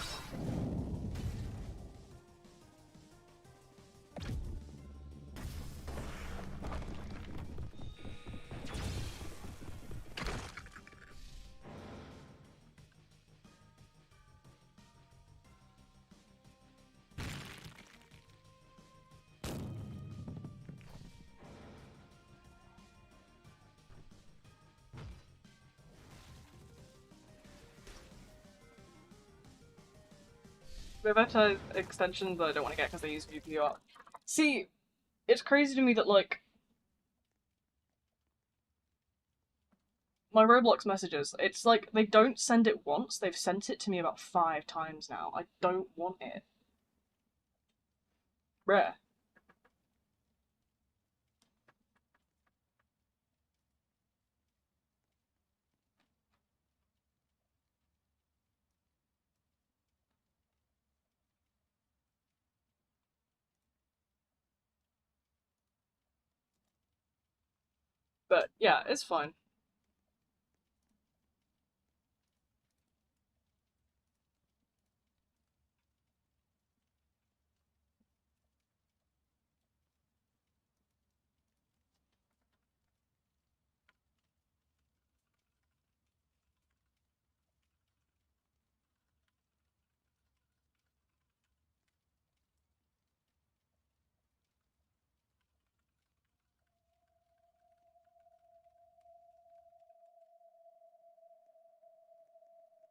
Speaker 1: They've advertised extensions that I don't want to get because they use VPR. See, it's crazy to me that, like, my Roblox messages, it's like they don't send it once, they've sent it to me about 5 times now. I don't want it. Rare. But yeah, it's fine.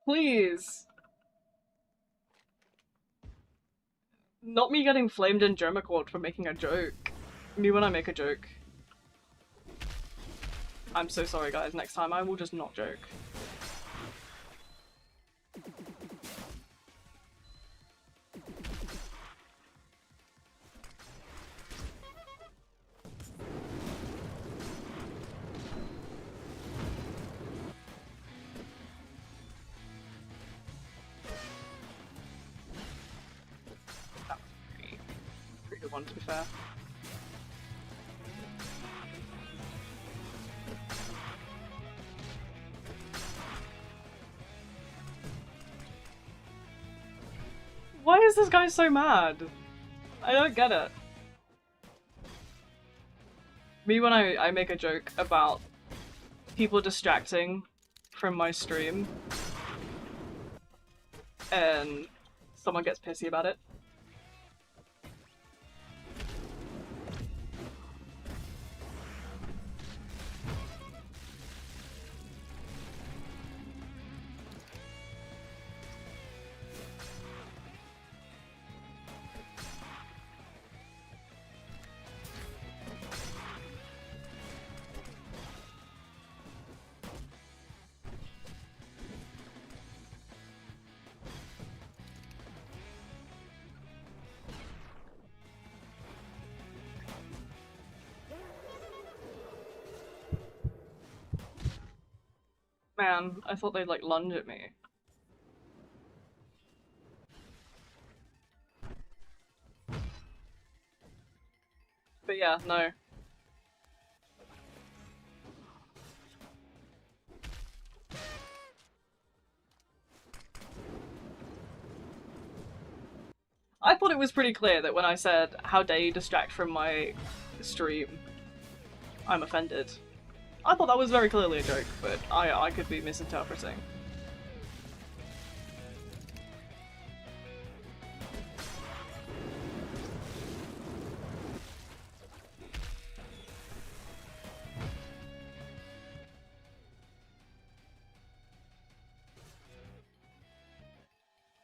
Speaker 1: Please! Not me getting flamed in JOMA court for making a joke. Me when I make a joke. I'm so sorry guys, next time I will just not joke. one, to be fair. Why is this guy so mad? I don't get it. Me when I make a joke about people distracting from my stream and someone gets pissy about it. Man, I thought they'd like lunge at me. But yeah, no. I thought it was pretty clear that when I said, how dare you distract from my stream, I'm offended. I thought that was very clearly a joke, but I could be misinterpreting.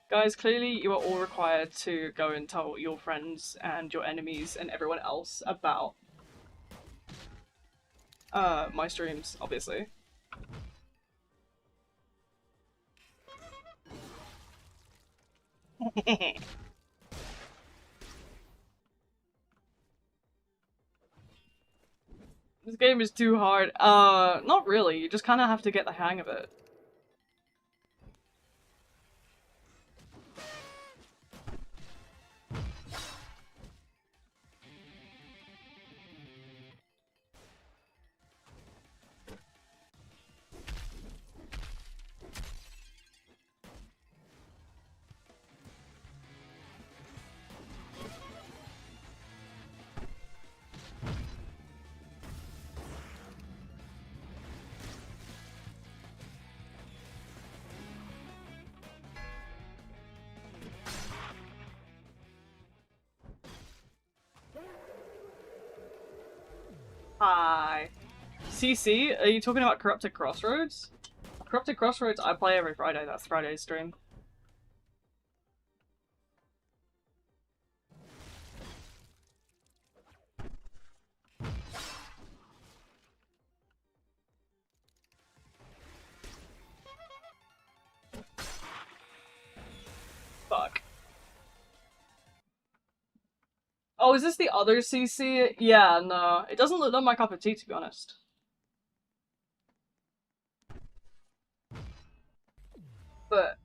Speaker 1: Guys, clearly you are all required to go and tell your friends and your enemies and everyone else about my streams, obviously. This game is too hard. Not really. You just kind of have to get the hang of it. Hi. CC? Are you talking about Corrupted Crossroads? Corrupted Crossroads I play every Friday, that's Friday's stream. Fuck. Oh, is this the other CC? Yeah, no. It doesn't look like my cup of tea, to be honest. But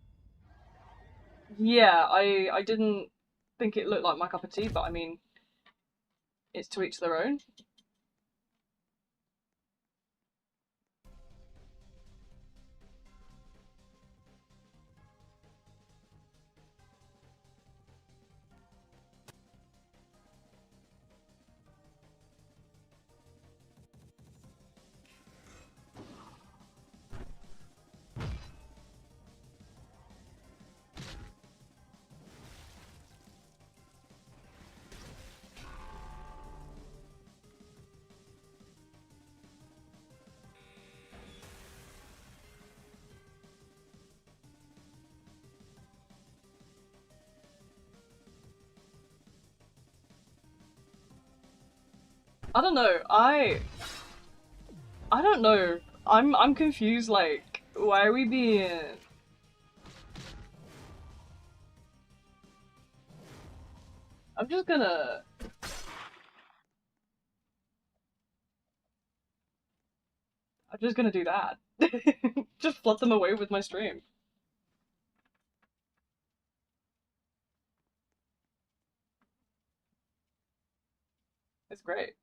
Speaker 1: yeah, I didn't think it looked like my cup of tea, but I mean, it's to each their own. I don't know, I don't know. I'm confused, like, why are we being... I'm just gonna... I'm just gonna do that. Just flood them away with my stream. It's great.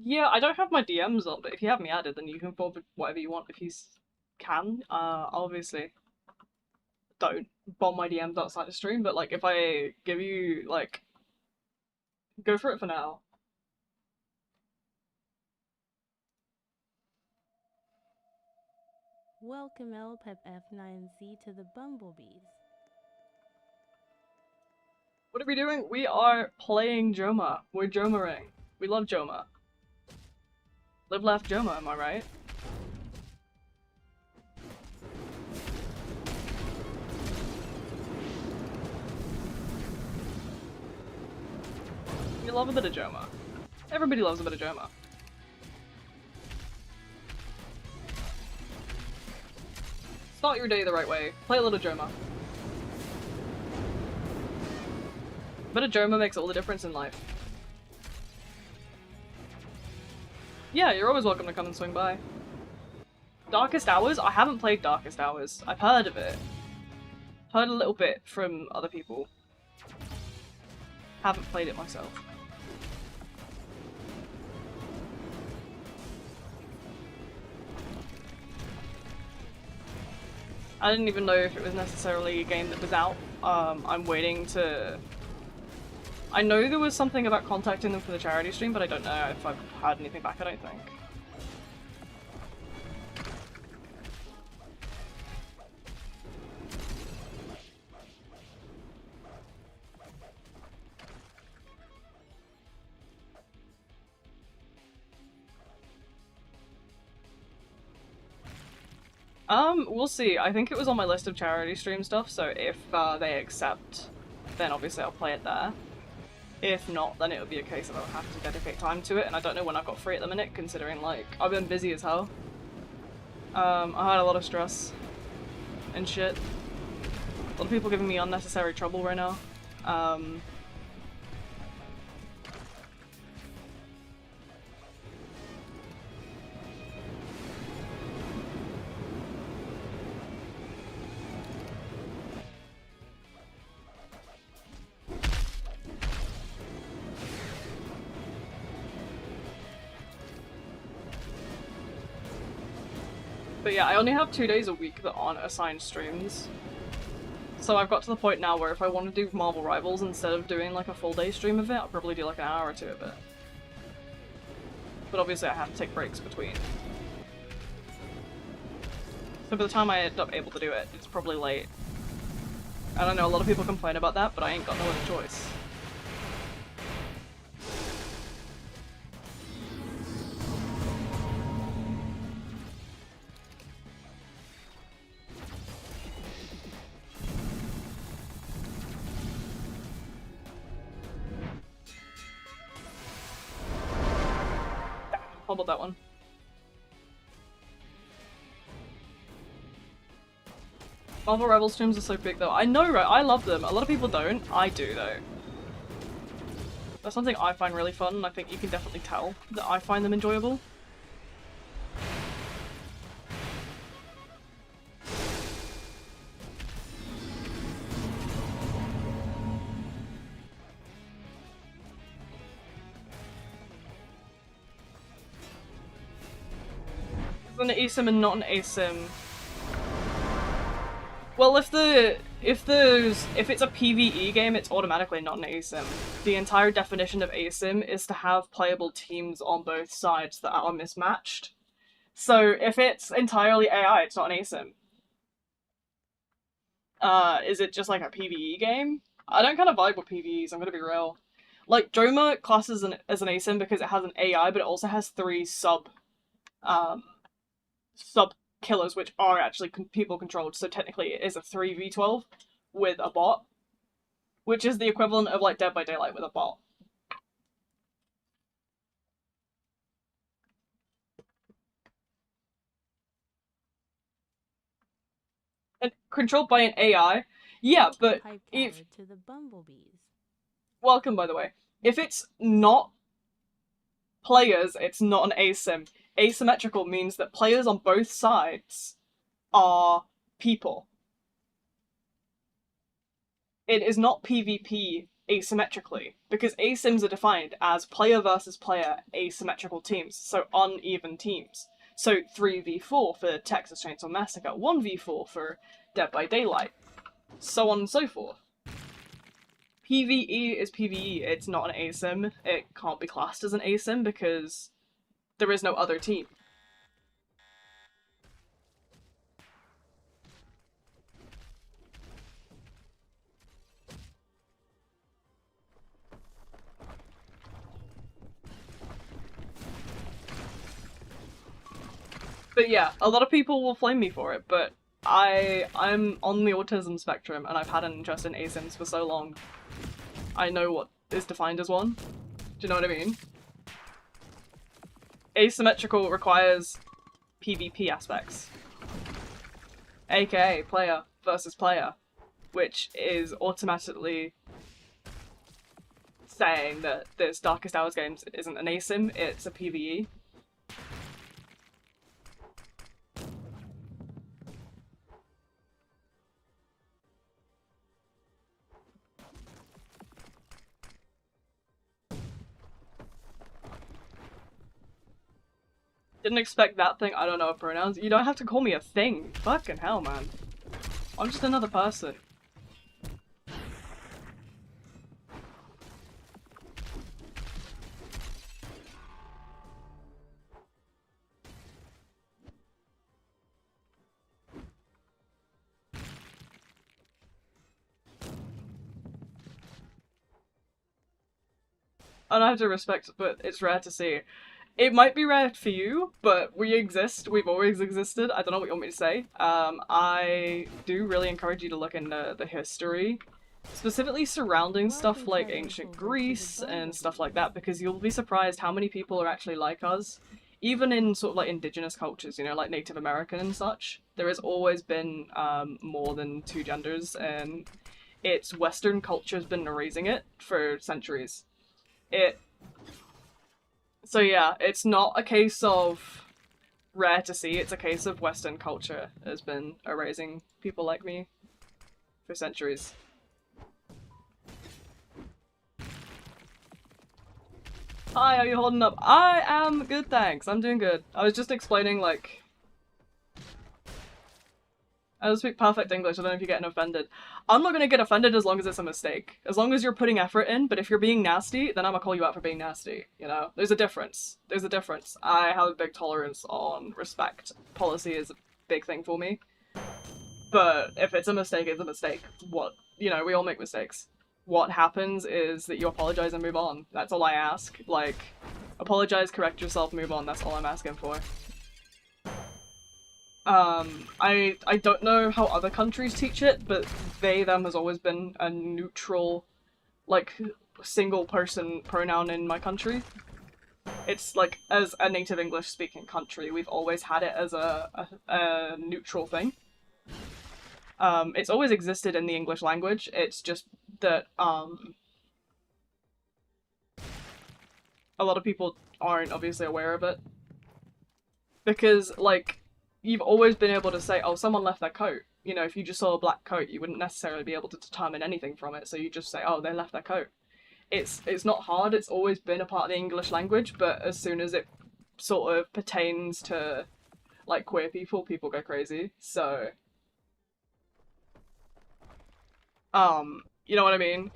Speaker 1: Yeah, I don't have my DMs on, but if you have me added, then you can forward whatever you want if you can. Obviously don't bomb my DMs outside the stream, but like if I give you like, go for it for now.
Speaker 2: Welcome LPEP F9Z to the Bumblebees.
Speaker 1: What are we doing? We are playing JOMA. We're JOMAing. We love JOMA. Live, laugh, JOMA, am I right? We love a bit of JOMA. Everybody loves a bit of JOMA. Start your day the right way. Play a little JOMA. A bit of JOMA makes all the difference in life. Yeah, you're always welcome to come and swing by. Darkest Hours? I haven't played Darkest Hours. I've heard of it. Heard a little bit from other people. Haven't played it myself. I didn't even know if it was necessarily a game that was out. I'm waiting to... I know there was something about contacting them for the charity stream, but I don't know if I've heard anything back, I don't think. We'll see. I think it was on my list of charity stream stuff, so if they accept, then obviously I'll play it there. If not, then it'll be a case of I'll have to dedicate time to it, and I don't know when I've got free at the minute, considering, like, I've been busy as hell. I had a lot of stress and shit. A lot of people giving me unnecessary trouble right now. But yeah, I only have 2 days a week that aren't assigned streams. So I've got to the point now where if I want to do Marvel Rivals, instead of doing like a full day stream of it, I'll probably do like an hour or two of it. But obviously I have to take breaks between. So by the time I end up able to do it, it's probably late. I don't know, a lot of people complain about that, but I ain't got no other choice. How about that one? Marvel Rebel streams are so big though. I know, right? I love them. A lot of people don't. I do though. That's something I find really fun, and I think you can definitely tell that I find them enjoyable. It's an Asymm and not an Asymm. Well, if it's a PvE game, it's automatically not an Asymm. The entire definition of Asymm is to have playable teams on both sides that are mismatched. So if it's entirely AI, it's not an Asymm. Is it just like a PvE game? I don't kind of vibe with PvEs, I'm gonna be real. Like, JOMA classes as an Asymm because it has an AI, but it also has 3 sub killers, which are actually people controlled. So technically, it is a 3v12 with a bot, which is the equivalent of like Dead by Daylight with a bot. And controlled by an AI, yeah, but
Speaker 2: Pipe
Speaker 1: if
Speaker 2: tower to the bumblebees.
Speaker 1: welcome, by the way. If it's not players, it's not an asymm. Asymmetrical means that players on both sides are people. It is not PvP asymmetrically, because asymms are defined as player versus player asymmetrical teams, so uneven teams. So 3v4 for Texas Chainsaw Massacre, 1v4 for Dead by Daylight, so on and so forth. PvE is PvE, it's not an asymm. It can't be classed as an asymm because there is no other team. But yeah, a lot of people will flame me for it, but I'm on the autism spectrum and I've had an interest in asymms for so long. I know what is defined as one. Do you know what I mean? Asymmetrical requires PvP aspects. AKA player versus player, which is automatically saying that this Darkest Hours games isn't an asymm, it's a PvE. Didn't expect that thing. I don't know pronouns. You don't have to call me a thing. Fucking hell, man. I'm just another person. And I have to respect, but it's rare to see. It might be rare for you, but we exist. We've always existed. I don't know what you want me to say. I do really encourage you to look into the history, specifically surrounding stuff like ancient Greece and stuff like that, because you'll be surprised how many people are actually like us. Even in sort of like indigenous cultures, you know, like Native American and such, there has always been more than two genders, and it's Western culture's been erasing it for centuries. It So yeah, it's not a case of rare to see, it's a case of Western culture has been erasing people like me for centuries. Hi, how are you holding up? I am good, thanks. I'm doing good. I was just explaining, like, I don't speak perfect English, I don't know if you're getting offended. I'm not gonna get offended as long as it's a mistake. As long as you're putting effort in, but if you're being nasty, then I'm gonna call you out for being nasty, you know? There's a difference. There's a difference. I have a big tolerance on respect. Policy is a big thing for me. But if it's a mistake, it's a mistake. What? You know, we all make mistakes. What happens is that you apologize and move on. That's all I ask. Like, apologize, correct yourself, move on. That's all I'm asking for. I don't know how other countries teach it, but they, them has always been a neutral, like, single person pronoun in my country. It's like, as a native English speaking country, we've always had it as a neutral thing. It's always existed in the English language, it's just that, a lot of people aren't obviously aware of it. Because, like, you've always been able to say, oh, someone left their coat. You know, if you just saw a black coat, you wouldn't necessarily be able to determine anything from it, so you just say, oh, they left their coat. It's not hard, it's always been a part of the English language, but as soon as it sort of pertains to, like, queer people, people go crazy, so... you know what I mean?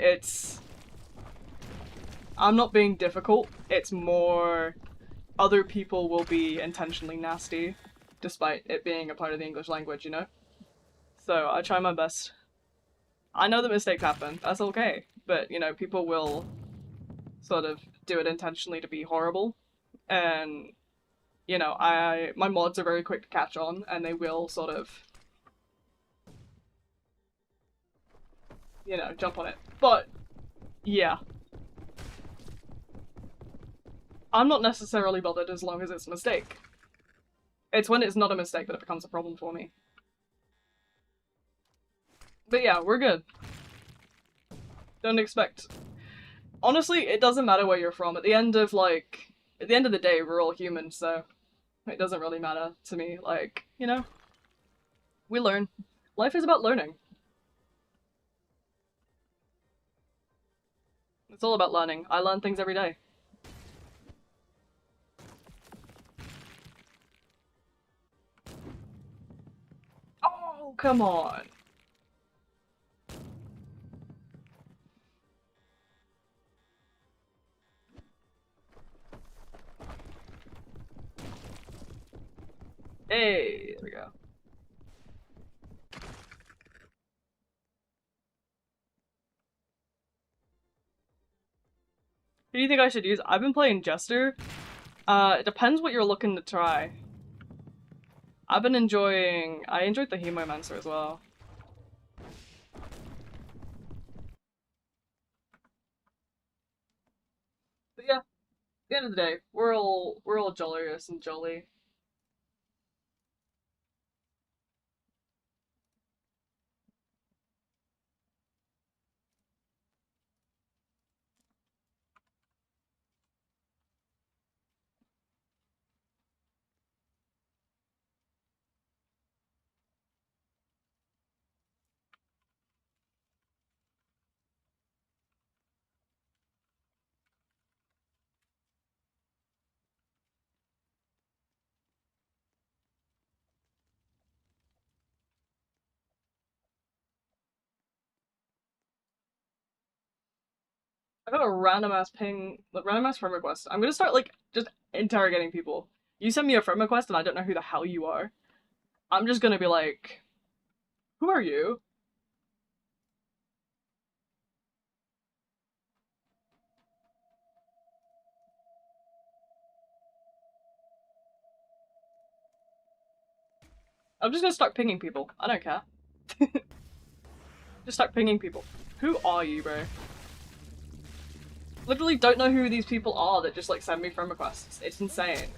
Speaker 1: I'm not being difficult, it's more other people will be intentionally nasty, despite it being a part of the English language, you know? So I try my best. I know that mistakes happen, that's okay, but, you know, people will sort of do it intentionally to be horrible, and you know, my mods are very quick to catch on, and they will sort of, you know, jump on it. But yeah, I'm not necessarily bothered as long as it's a mistake. It's when it's not a mistake that it becomes a problem for me. But yeah, we're good. Don't expect... Honestly, it doesn't matter where you're from. At the end of the day, we're all human, so it doesn't really matter to me. Like, you know, we learn. Life is about learning. It's all about learning. I learn things every day. Oh, come on. Hey, there we go. Who do you think I should use? I've been playing Jester. It depends what you're looking to try. I enjoyed the Hemomancer as well. But yeah, at the end of the day, we're all jollious and jolly. I got a random ass random ass friend request. I'm gonna start like just interrogating people. You send me a friend request and I don't know who the hell you are. I'm just gonna be like, who are you? I'm just gonna start pinging people. I don't care. Just start pinging people. Who are you, bro? Literally don't know who these people are that just like send me friend requests. It's insane.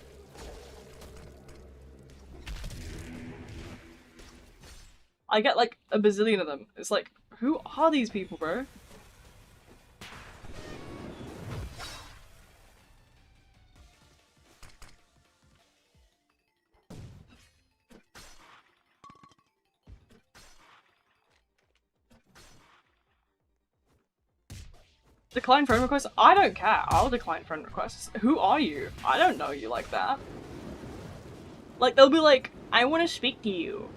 Speaker 1: I get like a bazillion of them. It's like, who are these people, bro? Decline friend requests? I don't care. I'll decline friend requests. Who are you? I don't know you like that. Like, they'll be like, I want to speak to you.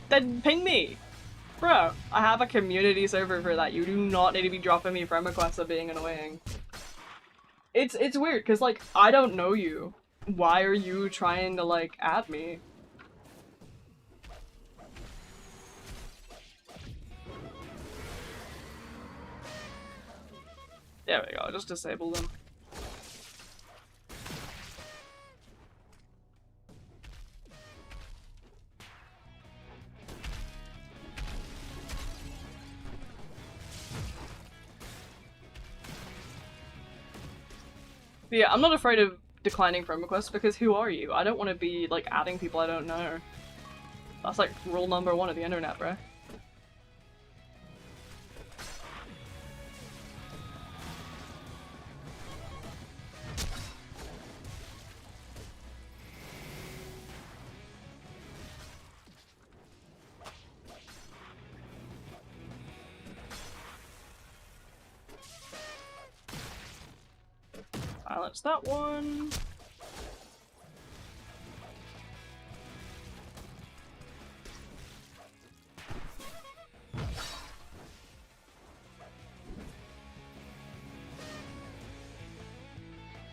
Speaker 1: Then ping me. Bro, I have a community server for that. You do not need to be dropping me friend requests or being annoying. It's weird, because, like, I don't know you. Why are you trying to, like, add me? There we go, I just disabled them. But yeah, I'm not afraid of declining friend requests because who are you? I don't want to be, like, adding people I don't know. That's, like, rule number 1 of the internet, bro. Silence that one.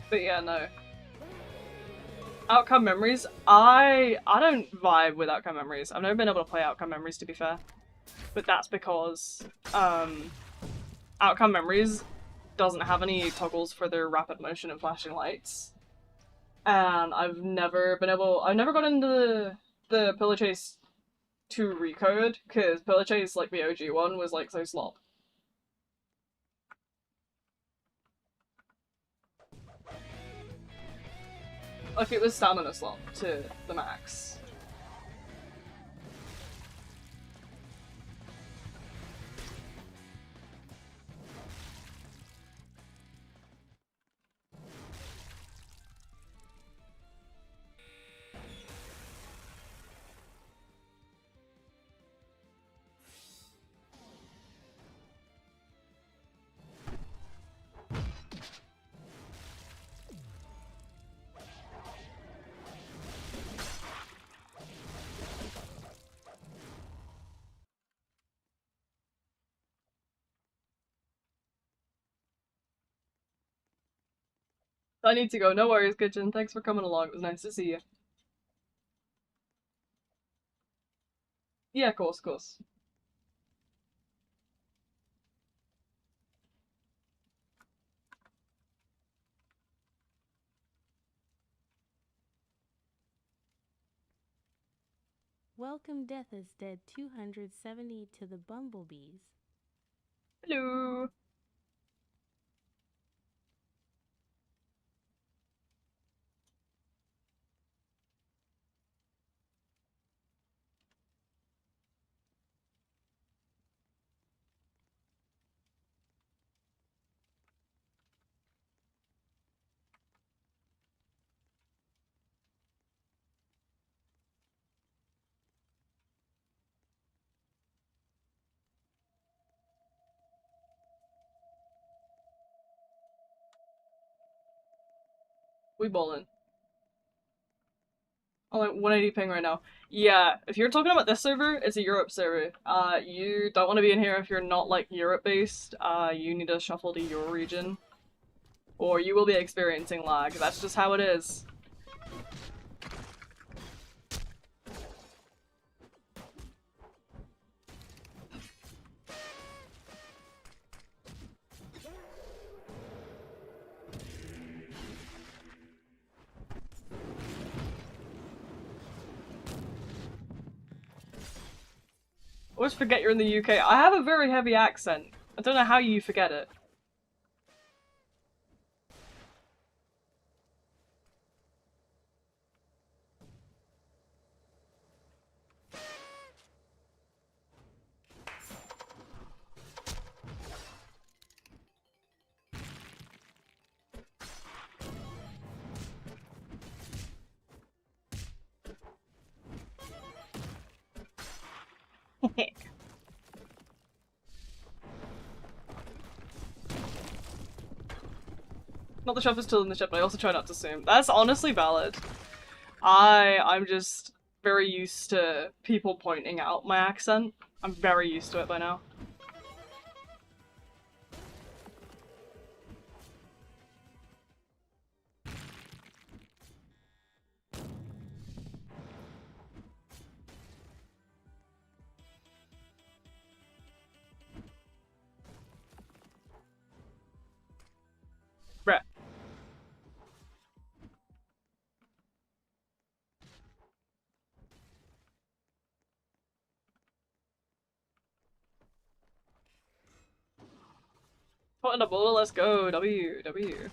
Speaker 1: But yeah, no. Outcome Memories? I don't vibe with Outcome Memories. I've never been able to play Outcome Memories, to be fair. But that's because, Outcome Memories doesn't have any toggles for their rapid motion and flashing lights. and I've never got into the Pillar Chase 2 recode, because Pillar Chase, like the OG one, was like so slop. Like it was stamina slop to the max. I need to go. No worries, Kitchen. Thanks for coming along. It was nice to see you. Yeah, of course, of course.
Speaker 2: Welcome Death is Dead 270 to the Bumblebees.
Speaker 1: Hello. We bowling. I'm like 180 ping right now. Yeah, if you're talking about this server, it's a Europe server. You don't want to be in here if you're not like Europe based. You need to shuffle to your region, or you will be experiencing lag. That's just how it is. Always forget you're in the UK. I have a very heavy accent. I don't know how you forget it. Not the shop is still in the ship, but I also try not to assume. That's honestly valid. I'm just very used to people pointing out my accent. I'm very used to it by now. Right. Put in a bowl, let's go. W, W.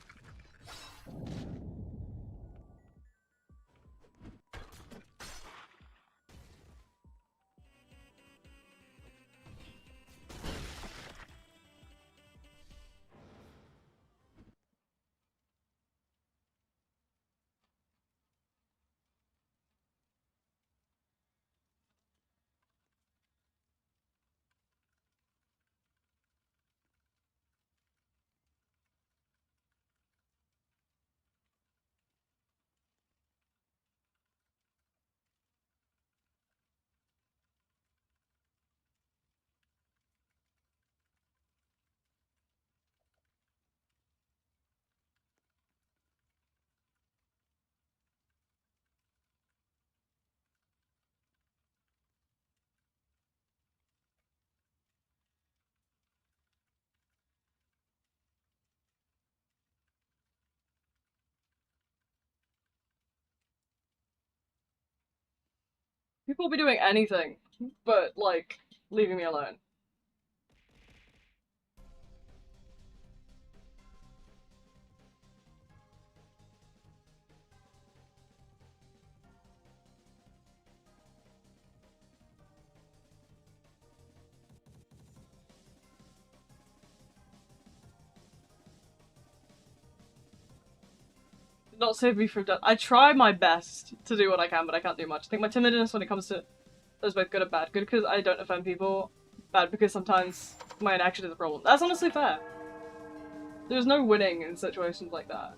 Speaker 1: People will be doing anything, but, like, leaving me alone. Not save me from death. I try my best to do what I can, but I can't do much. I think my timidness when it comes to those both good and bad. Good because I don't offend people. Bad because sometimes my inaction is a problem. That's honestly fair. There's no winning in situations like that.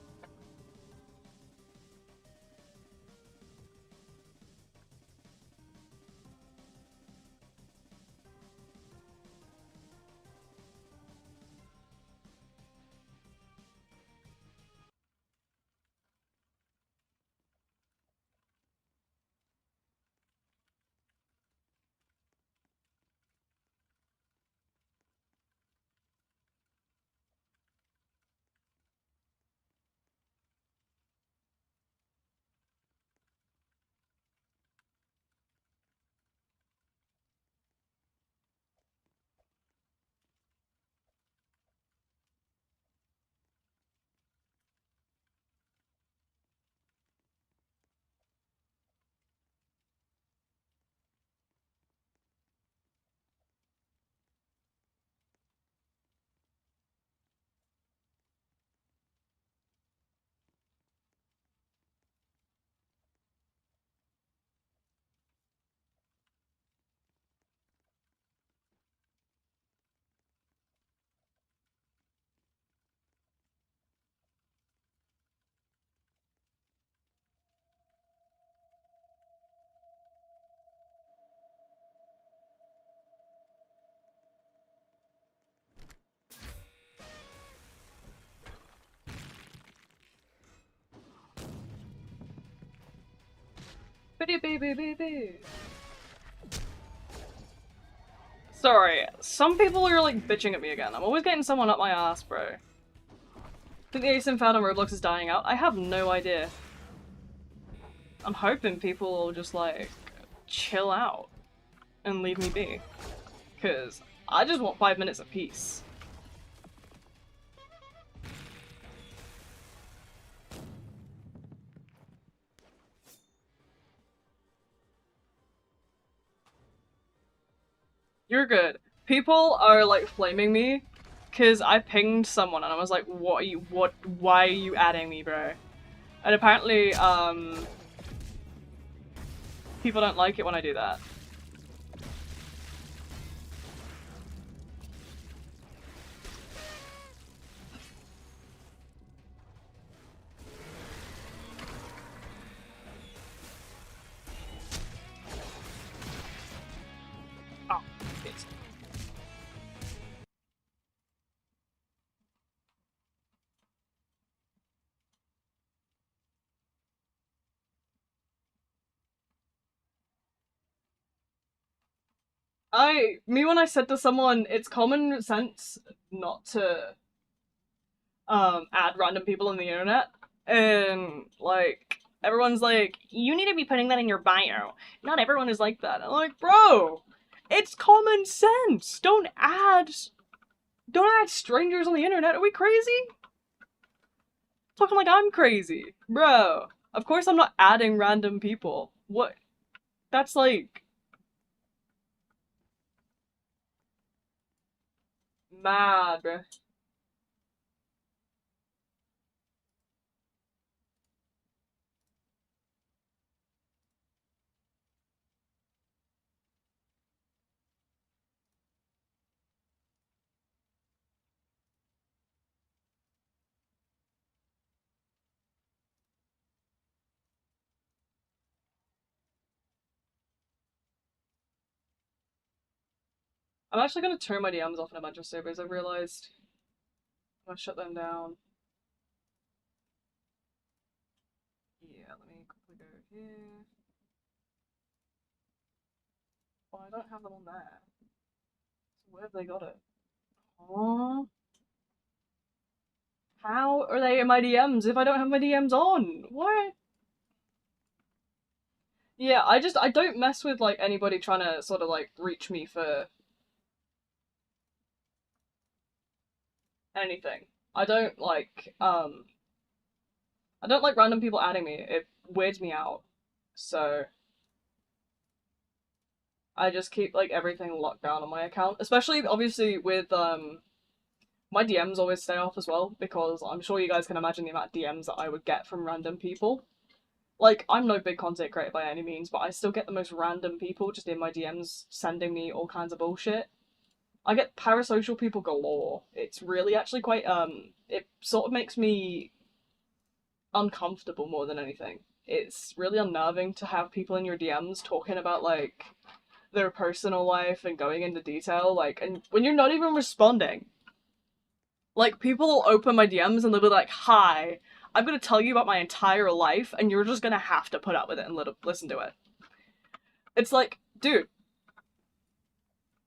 Speaker 1: Sorry, some people are like bitching at me again. I'm always getting someone up my ass, bro. Think the Asymm found on Roblox is dying out? I have no idea. I'm hoping people will just like chill out and leave me be. Cause I just want 5 minutes of peace. You're good. People are like flaming me because I pinged someone and I was like, why are you adding me, bro? And apparently, people don't like it when I do that. Oh, it's... when I said to someone, it's common sense not to add random people on the internet, and like everyone's like, you need to be putting that in your bio. Not everyone is like that. I'm like, bro, it's common sense. Don't add strangers on the internet. Are we crazy? Talking like I'm crazy, bro. Of course I'm not adding random people. What? That's like mad, bro. I'm actually gonna turn my DMs off in a bunch of servers, I've realized. I'm gonna shut them down. Yeah, let me quickly go here. Well, I don't have them on there. So where have they got it? Huh? How are they in my DMs if I don't have my DMs on? What? Yeah, I don't mess with like anybody trying to sort of like reach me for anything. I don't like I don't like random people adding me. It weirds me out. So I just keep like everything locked down on my account. Especially obviously with my DMs always stay off as well because I'm sure you guys can imagine the amount of DMs that I would get from random people. Like, I'm no big content creator by any means, but I still get the most random people just in my DMs sending me all kinds of bullshit. I get parasocial people galore. It's really actually quite it sort of makes me uncomfortable more than anything. It's really unnerving to have people in your DMs talking about like their personal life and going into detail, like, and when you're not even responding. Like, people will open my DMs and they'll be like, "Hi, I'm gonna tell you about my entire life, and you're just gonna have to put up with it and listen to it." It's like, dude,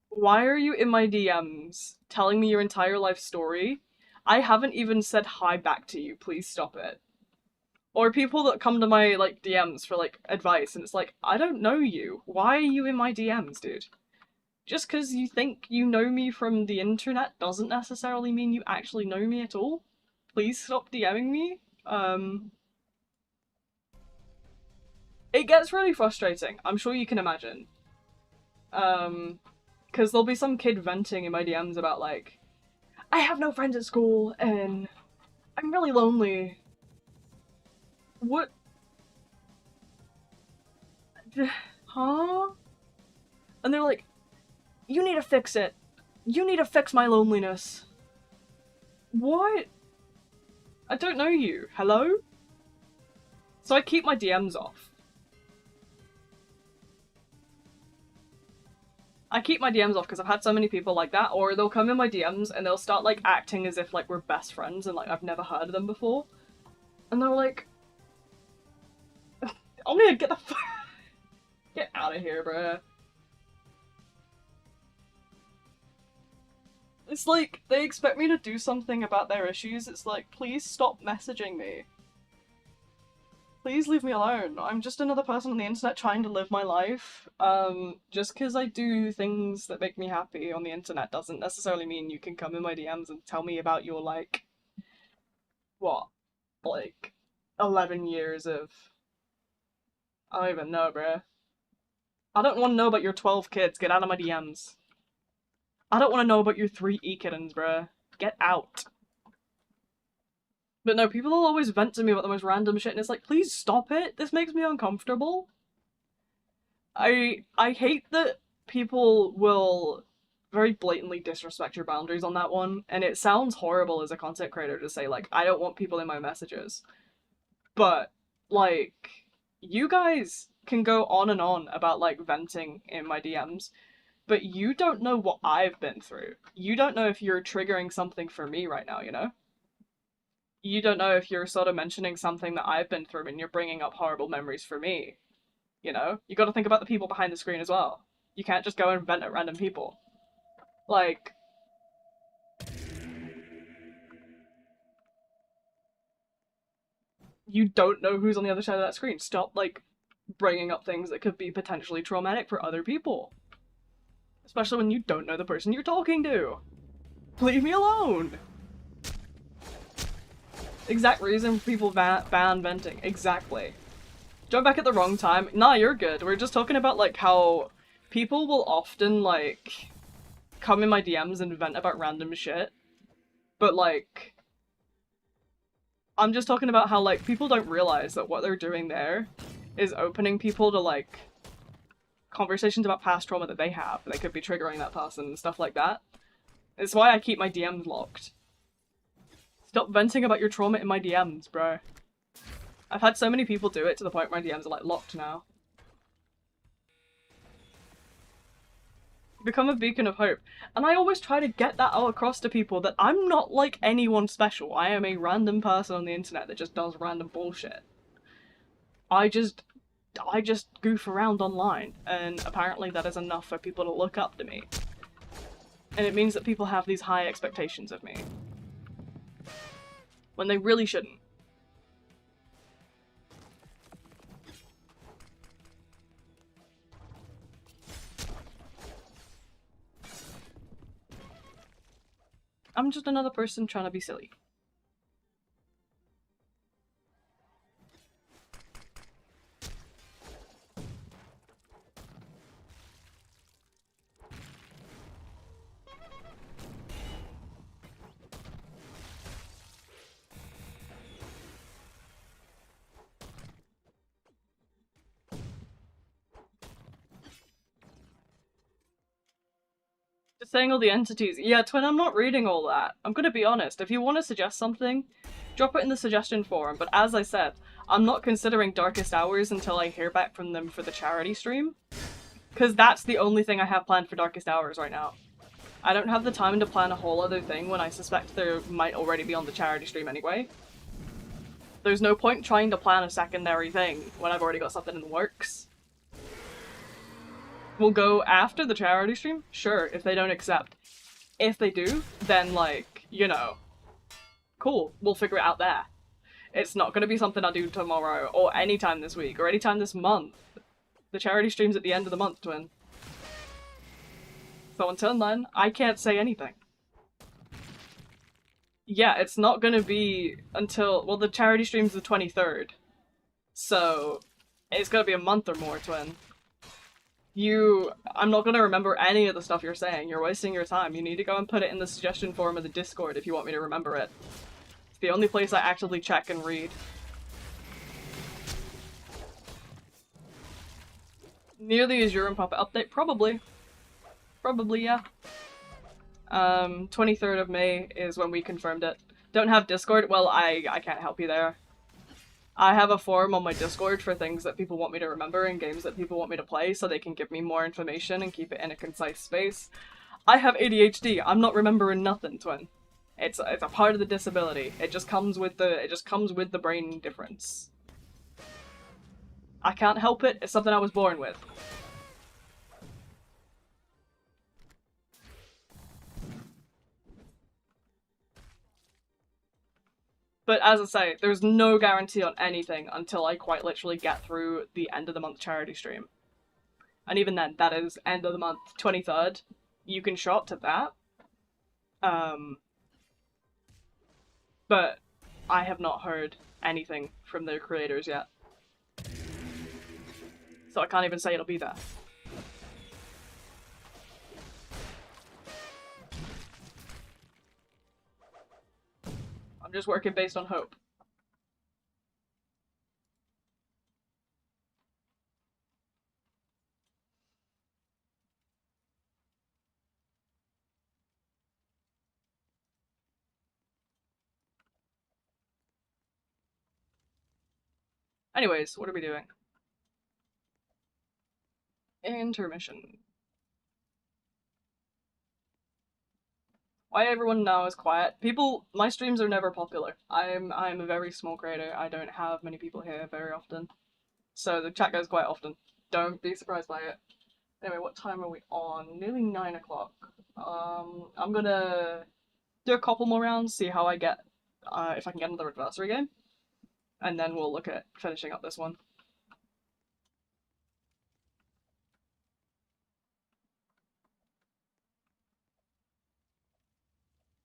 Speaker 1: why are you in my DMs telling me your entire life story? I haven't even said hi back to you. Please stop it. Or people that come to my like DMs for like advice, and it's like, I don't know you. Why are you in my DMs, dude? Just because you think you know me from the internet doesn't necessarily mean you actually know me at all. Please stop DMing me. It gets really frustrating. I'm sure you can imagine. Because there'll be some kid venting in my DMs about like, I have no friends at school and I'm really lonely. What? Huh? And they're like, you need to fix it. You need to fix my loneliness. What? I don't know you. Hello? So I keep my DMs off. I keep my DMs off because I've had so many people like that, or they'll come in my DMs and they'll start like acting as if like we're best friends and like I've never heard of them before. And they're like, I'm gonna get the get out of here, bruh. It's like, they expect me to do something about their issues. It's like, please stop messaging me. Please leave me alone. I'm just another person on the internet trying to live my life. Just because I do things that make me happy on the internet doesn't necessarily mean you can come in my DMs and tell me about your, like, what? Like, 11 years of... I don't even know, bruh. I don't want to know about your 12 kids. Get out of my DMs. I don't want to know about your 3 e-kittens, bruh. Get out. But no, people will always vent to me about the most random shit, and it's like, please stop it. This makes me uncomfortable. I hate that people will very blatantly disrespect your boundaries on that one, and it sounds horrible as a content creator to say, like, I don't want people in my messages. But, like, you guys can go on and on about, like, venting in my DMs, but you don't know what I've been through. You don't know if you're triggering something for me right now, you know? You don't know if you're sort of mentioning something that I've been through and you're bringing up horrible memories for me. You know? You gotta think about the people behind the screen as well. You can't just go and vent at random people. Like, you don't know who's on the other side of that screen. Stop, like, bringing up things that could be potentially traumatic for other people. Especially when you don't know the person you're talking to. Leave me alone! Exact reason people ban venting. Exactly. Join back at the wrong time. Nah, you're good. We're just talking about, like, how people will often, like, come in my DMs and vent about random shit. But, like, I'm just talking about how, like, people don't realize that what they're doing there is opening people to, like, conversations about past trauma that they have. They could be triggering that person and stuff like that. It's why I keep my DMs locked. Stop venting about your trauma in my DMs, bro. I've had so many people do it to the point where my DMs are, like, locked now. Become a beacon of hope. And I always try to get that all across to people that I'm not like anyone special. I am a random person on the internet that just does random bullshit. I just goof around online, and apparently that is enough for people to look up to me. And it means that people have these high expectations of me. When they really shouldn't. I'm just another person trying to be silly. Just saying all the entities. Yeah, Twin, I'm not reading all that. I'm gonna be honest. If you want to suggest something, drop it in the suggestion forum. But as I said, I'm not considering Darkest Hours until I hear back from them for the charity stream. Because that's the only thing I have planned for Darkest Hours right now. I don't have the time to plan a whole other thing when I suspect there might already be on the charity stream anyway. There's no point trying to plan a secondary thing when I've already got something in the works. We'll go after the charity stream? Sure, if they don't accept. If they do, then like, you know, cool, we'll figure it out there. It's not gonna be something I do tomorrow, or anytime this week, or anytime this month. The charity stream's at the end of the month, Twin. So until then, I can't say anything. Yeah, it's not gonna be until, well, the charity stream's the 23rd. So, it's gonna be a month or more, Twin. I'm not gonna remember any of the stuff you're saying. You're wasting your time. You need to go and put it in the suggestion forum of the Discord if you want me to remember it. It's the only place I actively check and read. Near the Azure and Puppet update? Probably. Probably, yeah. 23rd of May is when we confirmed it. Don't have Discord? Well, I can't help you there. I have a forum on my Discord for things that people want me to remember and games that people want me to play so they can give me more information and keep it in a concise space. I have ADHD. I'm not remembering nothing, Twin. It's a part of the disability. It just comes with the brain difference. I can't help it. It's something I was born with. But as I say, there's no guarantee on anything until I quite literally get through the end of the month charity stream. And even then, that is end of the month, 23rd. You can shop to that. But I have not heard anything from their creators yet. So I can't even say it'll be there. I'm just working based on hope. Anyways, what are we doing? Intermission. Why everyone now is quiet? My streams are never popular. I'm a very small creator. I don't have many people here very often. So the chat goes quite often. Don't be surprised by it. Anyway, what time are we on? Nearly 9 o'clock. I'm gonna do a couple more rounds, see how I get, if I can get another adversary game. And then we'll look at finishing up this one.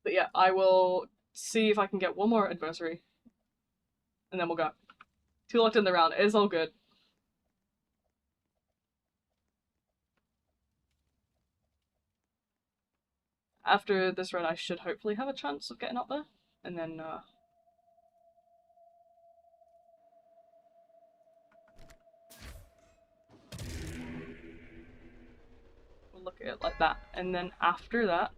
Speaker 1: But yeah, I will see if I can get one more adversary. And then we'll go. 2 locked in the round. It's all good. After this run, I should hopefully have a chance of getting up there. And then, we'll look at it like that. And then after that,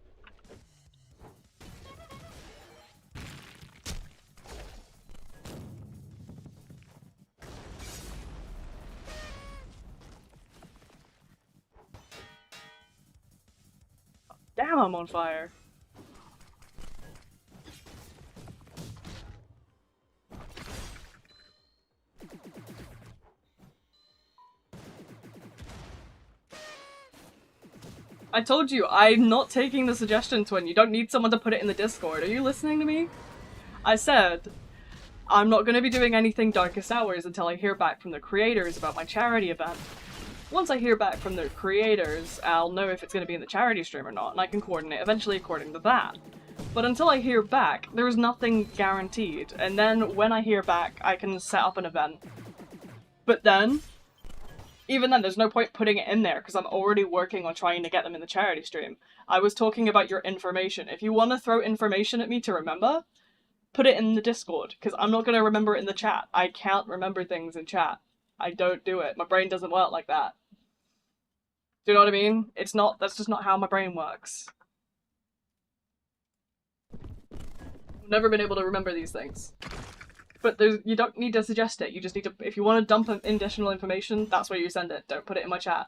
Speaker 1: damn, I'm on fire. I told you, I'm not taking the suggestion, Twin. You don't need someone to put it in the Discord. Are you listening to me? I said, I'm not going to be doing anything Darkest Hours until I hear back from the creators about my charity event. Once I hear back from the creators, I'll know if it's going to be in the charity stream or not, and I can coordinate eventually according to that. But until I hear back, there is nothing guaranteed. And then when I hear back, I can set up an event. But then, even then, there's no point putting it in there because I'm already working on trying to get them in the charity stream. I was talking about your information. If you want to throw information at me to remember, put it in the Discord, because I'm not going to remember it in the chat. I can't remember things in chat. I don't do it. My brain doesn't work like that. Do you know what I mean? That's just not how my brain works. I've never been able to remember these things. But you don't need to suggest it. You just need to, if you want to dump additional information, that's where you send it. Don't put it in my chat.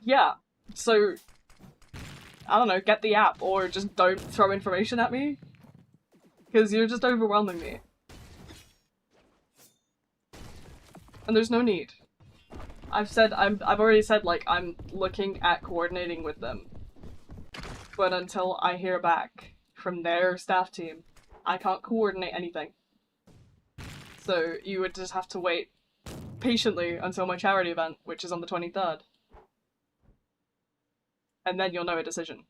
Speaker 1: Yeah, so, I don't know, get the app, or just don't throw information at me. Because you're just overwhelming me. And there's no need. I've already said, like, I'm looking at coordinating with them. But until I hear back from their staff team, I can't coordinate anything. So you would just have to wait patiently until my charity event, which is on the 23rd. And then you'll know a decision.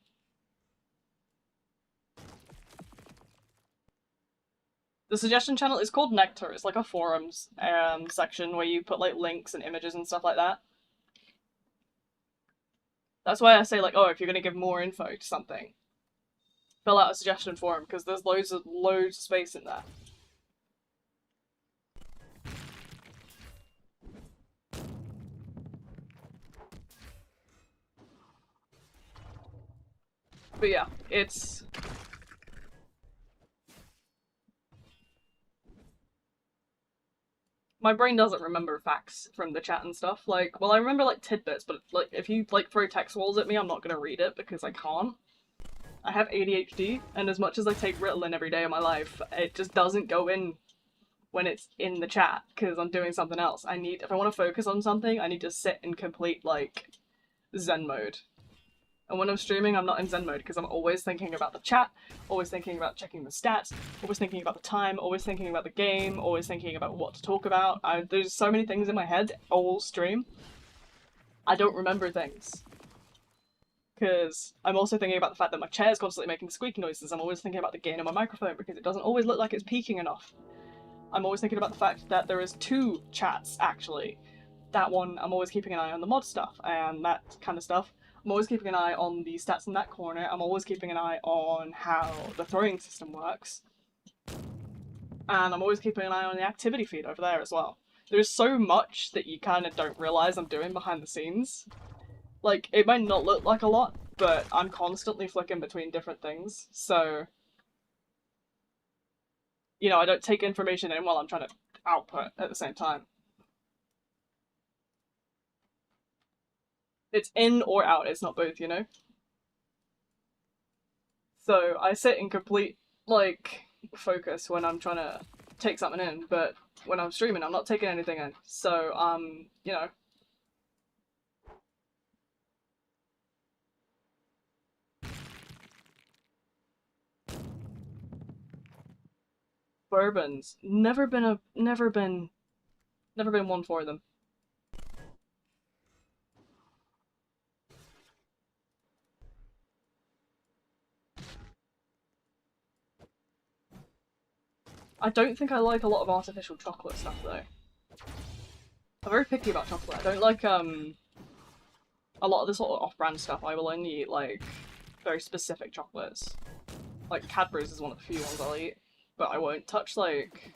Speaker 1: The suggestion channel is called Nectar. It's like a forums section where you put like links and images and stuff like that. That's why I say, like, oh, if you're gonna give more info to something, fill out a suggestion form, because there's loads of space in there. But yeah, it's... my brain doesn't remember facts from the chat and stuff. Like, well, I remember, like, tidbits, but, like, if you, like, throw text walls at me, I'm not gonna read it, because I can't. I have ADHD, and as much as I take Ritalin every day of my life, it just doesn't go in when it's in the chat, because I'm doing something else. If I want to focus on something, I need to sit in complete, like, Zen mode. And when I'm streaming, I'm not in Zen mode, because I'm always thinking about the chat, always thinking about checking the stats, always thinking about the time, always thinking about the game, always thinking about what to talk about. There's so many things in my head all stream. I don't remember things. Because I'm also thinking about the fact that my chair's constantly making squeaky noises. I'm always thinking about the gain of my microphone, because it doesn't always look like it's peaking enough. I'm always thinking about the fact that there is 2 chats, actually. That one, I'm always keeping an eye on the mod stuff, and that kind of stuff. I'm always keeping an eye on the stats in that corner. I'm always keeping an eye on how the throwing system works. And I'm always keeping an eye on the activity feed over there as well. There's so much that you kind of don't realise I'm doing behind the scenes. Like, it might not look like a lot, but I'm constantly flicking between different things, so... you know, I don't take information in while I'm trying to output at the same time. It's in or out, it's not both, you know? So I sit in complete, like, focus when I'm trying to take something in, but when I'm streaming, I'm not taking anything in. So, you know. Bourbons. Never been one for them. I don't think I like a lot of artificial chocolate stuff, though. I'm very picky about chocolate. I don't like, a lot of the sort of off-brand stuff. I will only eat, like, very specific chocolates. Like, Cadbury's is one of the few ones I'll eat. But I won't touch, like,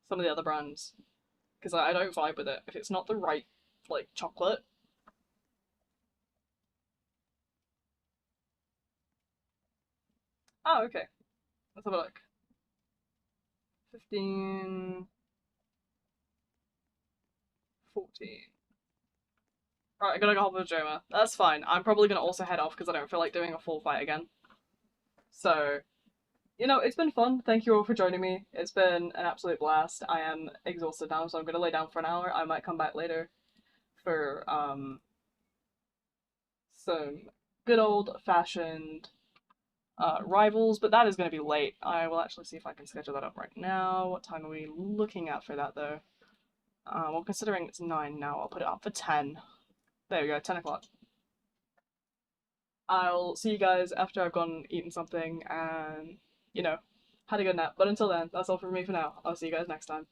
Speaker 1: some of the other brands. Because I don't vibe with it. If it's not the right, like, chocolate. Oh, okay. Let's have a look. 15... 14. Alright, I gotta go hop with JOMA. That's fine. I'm probably gonna also head off because I don't feel like doing a full fight again. So, you know, it's been fun. Thank you all for joining me. It's been an absolute blast. I am exhausted now, so I'm gonna lay down for an hour. I might come back later for, some good old-fashioned rivals, but that is gonna be late. I will actually see if I can schedule that up right now. What time are we looking at for that, though? Well, considering it's 9 now, I'll put it up for 10. There we go, 10 o'clock. I'll see you guys after I've gone eaten something and, you know, had a good nap. But until then, that's all from me for now. I'll see you guys next time.